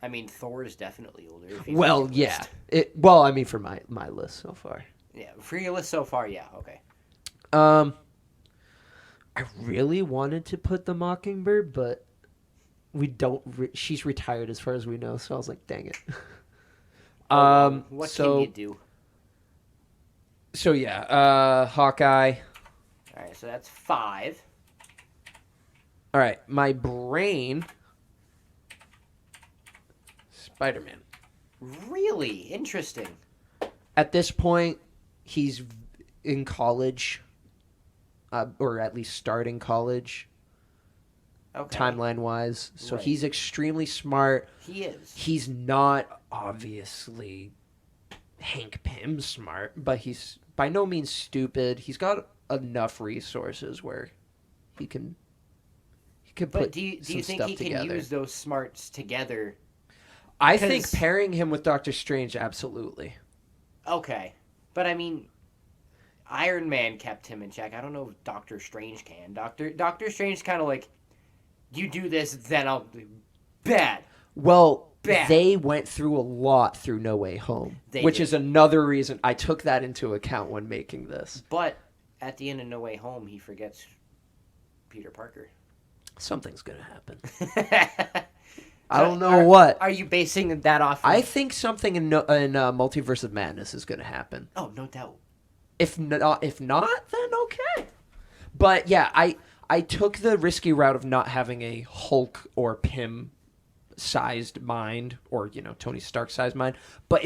[SPEAKER 2] I mean, Thor is definitely older.
[SPEAKER 1] Well, yeah. I mean, for my list so far.
[SPEAKER 2] Yeah, for your list so far, yeah, okay.
[SPEAKER 1] I really wanted to put the Mockingbird, but we don't. She's retired as far as we know, so I was like, dang it.
[SPEAKER 2] What can you do?
[SPEAKER 1] So yeah, Hawkeye.
[SPEAKER 2] All right, so that's 5.
[SPEAKER 1] All right, my brain. Spider-Man.
[SPEAKER 2] Really interesting.
[SPEAKER 1] At this point, he's in college. Or at least starting college, timeline-wise. So he's extremely smart.
[SPEAKER 2] He is.
[SPEAKER 1] He's not obviously Hank Pym smart, but he's by no means stupid. He's got enough resources where he can put
[SPEAKER 2] But do you think he
[SPEAKER 1] together.
[SPEAKER 2] can use those smarts together?
[SPEAKER 1] I think pairing him with Doctor Strange, absolutely.
[SPEAKER 2] Okay. But I mean... Iron Man kept him in check. I don't know if Doctor Strange can. Doctor Strange kind of like, you do this, then I'll do bad.
[SPEAKER 1] Well,
[SPEAKER 2] bad.
[SPEAKER 1] They went through a lot through No Way Home, which is another reason I took that into account when making this.
[SPEAKER 2] But at the end of No Way Home, he forgets Peter Parker.
[SPEAKER 1] Something's going to happen. I don't know what.
[SPEAKER 2] Are you basing that off?
[SPEAKER 1] I think something in Multiverse of Madness is going to happen.
[SPEAKER 2] Oh, no doubt.
[SPEAKER 1] If not, then okay. But yeah, I I took the risky route of not having a Hulk or Pym sized mind, or Tony Stark sized mind. But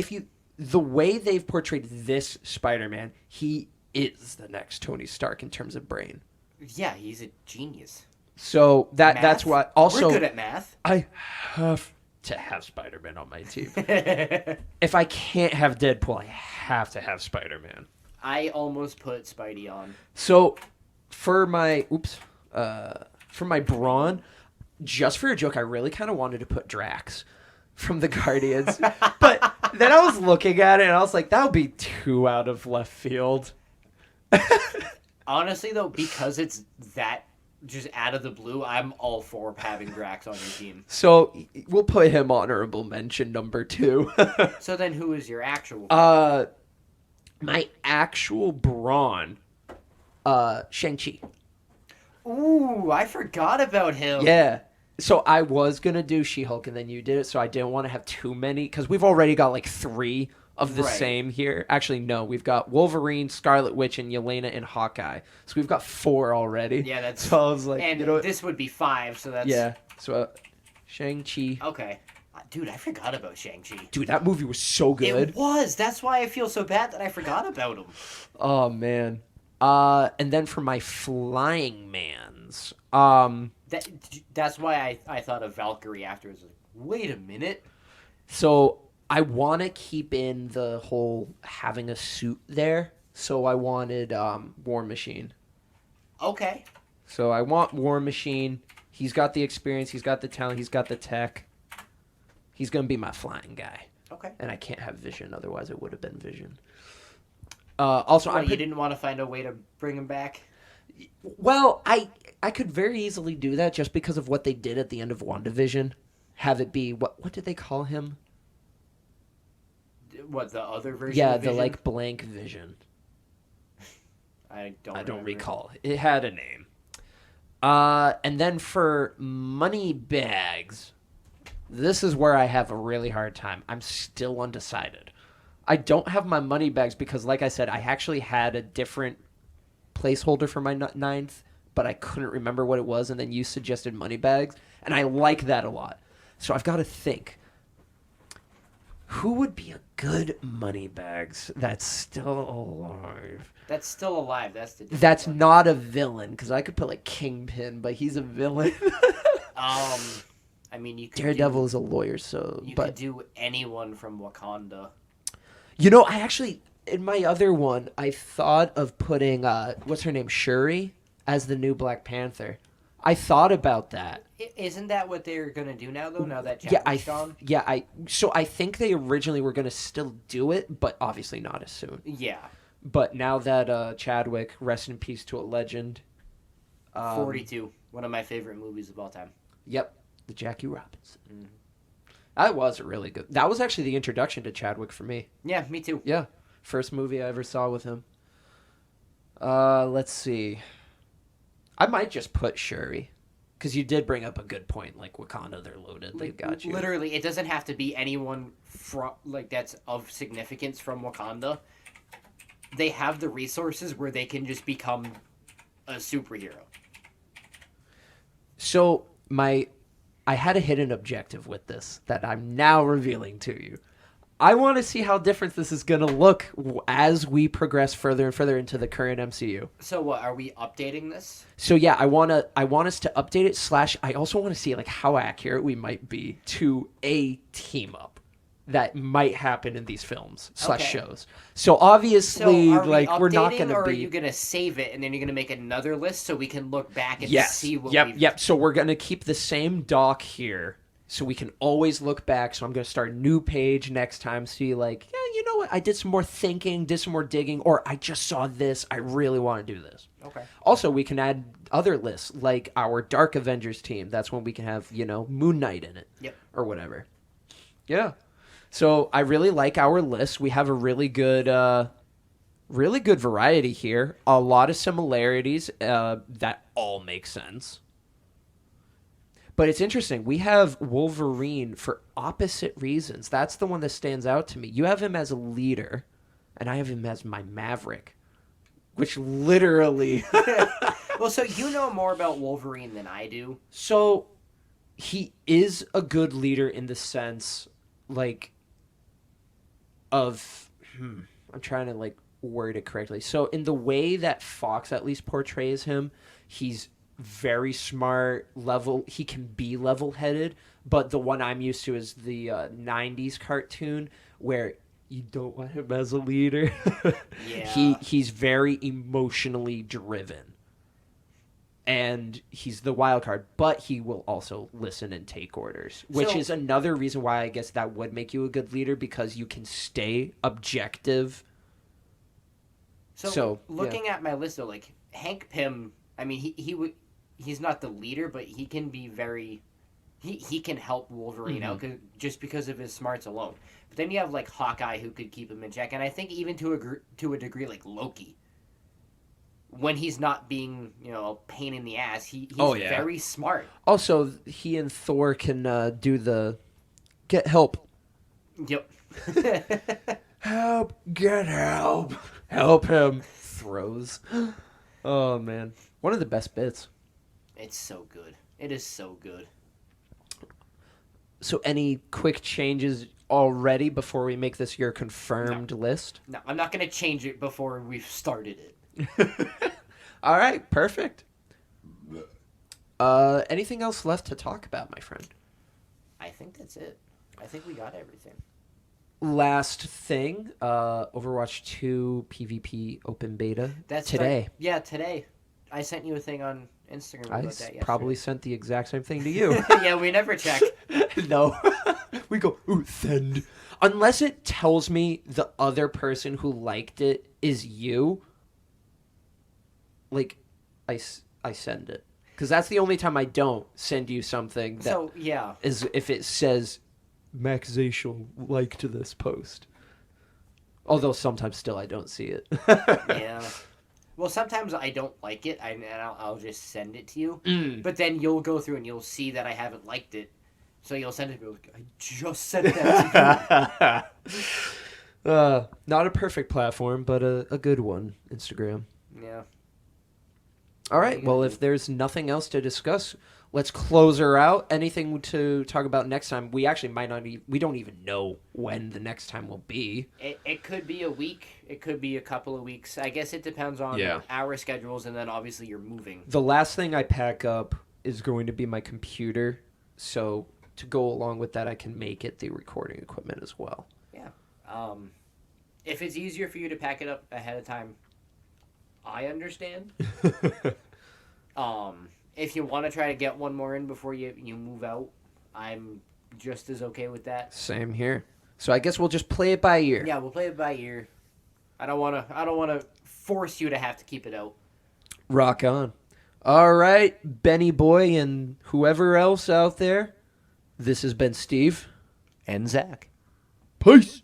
[SPEAKER 1] the way they've portrayed this Spider-Man, he is the next Tony Stark in terms of brain.
[SPEAKER 2] Yeah, he's a genius.
[SPEAKER 1] So that's
[SPEAKER 2] Math?
[SPEAKER 1] what. Also,
[SPEAKER 2] We're good at math.
[SPEAKER 1] I have to have Spider-Man on my team. If I can't have Deadpool, I have to have Spider-Man.
[SPEAKER 2] I almost put Spidey on.
[SPEAKER 1] So for my brawn, just for a joke, I really kind of wanted to put Drax from the Guardians. But then I was looking at it and I was like, that would be too out of left field.
[SPEAKER 2] Honestly, though, because it's that just out of the blue, I'm all for having Drax on your team.
[SPEAKER 1] So we'll put him honorable mention number 2.
[SPEAKER 2] So then who is your actual?
[SPEAKER 1] My actual brawn, Shang-Chi.
[SPEAKER 2] Ooh, I forgot about him.
[SPEAKER 1] Yeah. So I was going to do She-Hulk and then you did it, so I didn't want to have too many, because we've already got like 3 of the same here. Actually, no, we've got Wolverine, Scarlet Witch, and Yelena and Hawkeye. So we've got 4 already.
[SPEAKER 2] Yeah, that's...
[SPEAKER 1] So I was like,
[SPEAKER 2] and this would be 5, so that's...
[SPEAKER 1] Yeah, so Shang-Chi.
[SPEAKER 2] Okay. Dude, I forgot about Shang-Chi.
[SPEAKER 1] Dude, that movie was so good.
[SPEAKER 2] It was. That's why I feel so bad that I forgot about him.
[SPEAKER 1] Oh, man. And then for my flying mans,
[SPEAKER 2] that's why I thought of Valkyrie afterwards. Like, wait a minute.
[SPEAKER 1] So I want to keep in the whole having a suit there. So I wanted War Machine.
[SPEAKER 2] Okay.
[SPEAKER 1] So I want War Machine. He's got the experience. He's got the talent. He's got the tech. He's going to be my flying guy.
[SPEAKER 2] Okay.
[SPEAKER 1] And I can't have Vision. Otherwise, it would have been Vision. Also,
[SPEAKER 2] you didn't want to find a way to bring him back?
[SPEAKER 1] Well, I could very easily do that just because of what they did at the end of WandaVision. Have it be, what did they call him?
[SPEAKER 2] What, the other version
[SPEAKER 1] Yeah,
[SPEAKER 2] of Vision?
[SPEAKER 1] the like blank Vision.
[SPEAKER 2] I don't
[SPEAKER 1] remember. Recall. It had a name. And then for money bags, this is where I have a really hard time. I'm still undecided. I don't have my money bags because, like I said, I actually had a different placeholder for my 9th, but I couldn't remember what it was, and then you suggested money bags, and I like that a lot. So I've got to think. Who would be a good money bags that's still alive?
[SPEAKER 2] That's still alive.
[SPEAKER 1] That's not a villain, because I could put like Kingpin, but he's a villain.
[SPEAKER 2] I mean, you could
[SPEAKER 1] Daredevil is a lawyer, so
[SPEAKER 2] you could do anyone from Wakanda.
[SPEAKER 1] I actually, in my other one, I thought of putting what's her name, Shuri, as the new Black Panther. I thought about that.
[SPEAKER 2] Isn't that what they're gonna do now, though? Now that Chadwick's gone?
[SPEAKER 1] So I think they originally were gonna still do it, but obviously not as soon.
[SPEAKER 2] Yeah.
[SPEAKER 1] But now that Chadwick, rest in peace to a legend.
[SPEAKER 2] 42, one of my favorite movies of all time.
[SPEAKER 1] Yep, the Jackie Robinson. Mm-hmm. That was really good. That was actually the introduction to Chadwick for me.
[SPEAKER 2] Yeah, me too.
[SPEAKER 1] Yeah, first movie I ever saw with him. Let's see. I might just put Shuri, because you did bring up a good point. Like Wakanda, they're loaded. They've got you.
[SPEAKER 2] Literally, it doesn't have to be anyone from that's of significance from Wakanda. They have the resources where they can just become a superhero.
[SPEAKER 1] So I had a hidden objective with this that I'm now revealing to you. I want to see how different this is going to look as we progress further and further into the current MCU.
[SPEAKER 2] So what, are we updating this?
[SPEAKER 1] So yeah, I want us to update it / I also want to see like how accurate we might be to a team up that might happen in these films / shows. So obviously,
[SPEAKER 2] so
[SPEAKER 1] we're not going to be.
[SPEAKER 2] Or are you going to save it and then you're going to make another list so we can look back and see what
[SPEAKER 1] Yep. So we're going to keep the same doc here so we can always look back. So I'm going to start a new page next time. See like, yeah, you know what? I did some more thinking, did some more digging, or I just saw this. I really want to do this.
[SPEAKER 2] Okay.
[SPEAKER 1] Also, we can add other lists like our Dark Avengers team. That's when we can have, Moon Knight in it.
[SPEAKER 2] Yep.
[SPEAKER 1] Or whatever. Yeah. So I really like our list. We have a really good variety here. A lot of similarities that all make sense. But it's interesting. We have Wolverine for opposite reasons. That's the one that stands out to me. You have him as a leader, and I have him as my Maverick, which literally...
[SPEAKER 2] Well, so you know more about Wolverine than I do.
[SPEAKER 1] So he is a good leader in the sense, like, of I'm trying to like word it correctly. So in the way that Fox at least portrays him, he's very smart, he can be level-headed, but the one I'm used to is the 90s cartoon where you don't want him as a leader.
[SPEAKER 2] Yeah.
[SPEAKER 1] He's very emotionally driven. And he's the wild card, but he will also listen and take orders, which is another reason why I guess that would make you a good leader, because you can stay objective.
[SPEAKER 2] So looking at my list, though, like Hank Pym, I mean, he's not the leader, but he can be very, he can help Wolverine out just because of his smarts alone. But then you have like Hawkeye who could keep him in check, and I think even to a degree like Loki, when he's not being a pain in the ass, he's very smart.
[SPEAKER 1] Also, he and Thor can do the get help.
[SPEAKER 2] Yep.
[SPEAKER 1] Help! Get help! Help him! Throws. Oh man, one of the best bits.
[SPEAKER 2] It's so good. It is so good.
[SPEAKER 1] So, any quick changes already before we make this your confirmed list?
[SPEAKER 2] No, I'm not going to change it before we've started it.
[SPEAKER 1] All right, perfect. Anything else left to talk about, my friend?
[SPEAKER 2] I think that's it. I think we got everything.
[SPEAKER 1] Last thing, Overwatch 2 PvP open beta.
[SPEAKER 2] That's
[SPEAKER 1] today.
[SPEAKER 2] Today. I sent you a thing on Instagram about that yesterday.
[SPEAKER 1] Probably sent the exact same thing to you.
[SPEAKER 2] Yeah, we never check.
[SPEAKER 1] No. We go, ooh, send. Unless it tells me the other person who liked it is you, like, I send it. Because that's the only time I don't send you something that is if it says Max Zacial liked this post. Although sometimes still I don't see it.
[SPEAKER 2] Yeah. Well, sometimes I don't like it, and I'll just send it to you. But then you'll go through and you'll see that I haven't liked it. So you'll send it to me, like, I just sent that to you.
[SPEAKER 1] Not a perfect platform, but a good one, Instagram.
[SPEAKER 2] Yeah.
[SPEAKER 1] All right. Well, if there's nothing else to discuss, let's close her out. Anything to talk about next time? We actually might not. We don't even know when the next time will be.
[SPEAKER 2] It could be a week. It could be a couple of weeks. I guess it depends on our schedules, and then obviously you're moving.
[SPEAKER 1] The last thing I pack up is going to be my computer. So to go along with that, I can make it the recording equipment as well.
[SPEAKER 2] Yeah. If it's easier for you to pack it up ahead of time, I understand. If you want to try to get one more in before you move out, I'm just as okay with that.
[SPEAKER 1] Same here. So I guess we'll just play it by ear.
[SPEAKER 2] Yeah, we'll play it by ear. I don't want to force you to have to keep it out.
[SPEAKER 1] Rock on. All right, Benny Boy and whoever else out there. This has been Steve
[SPEAKER 2] And Zach.
[SPEAKER 1] Peace.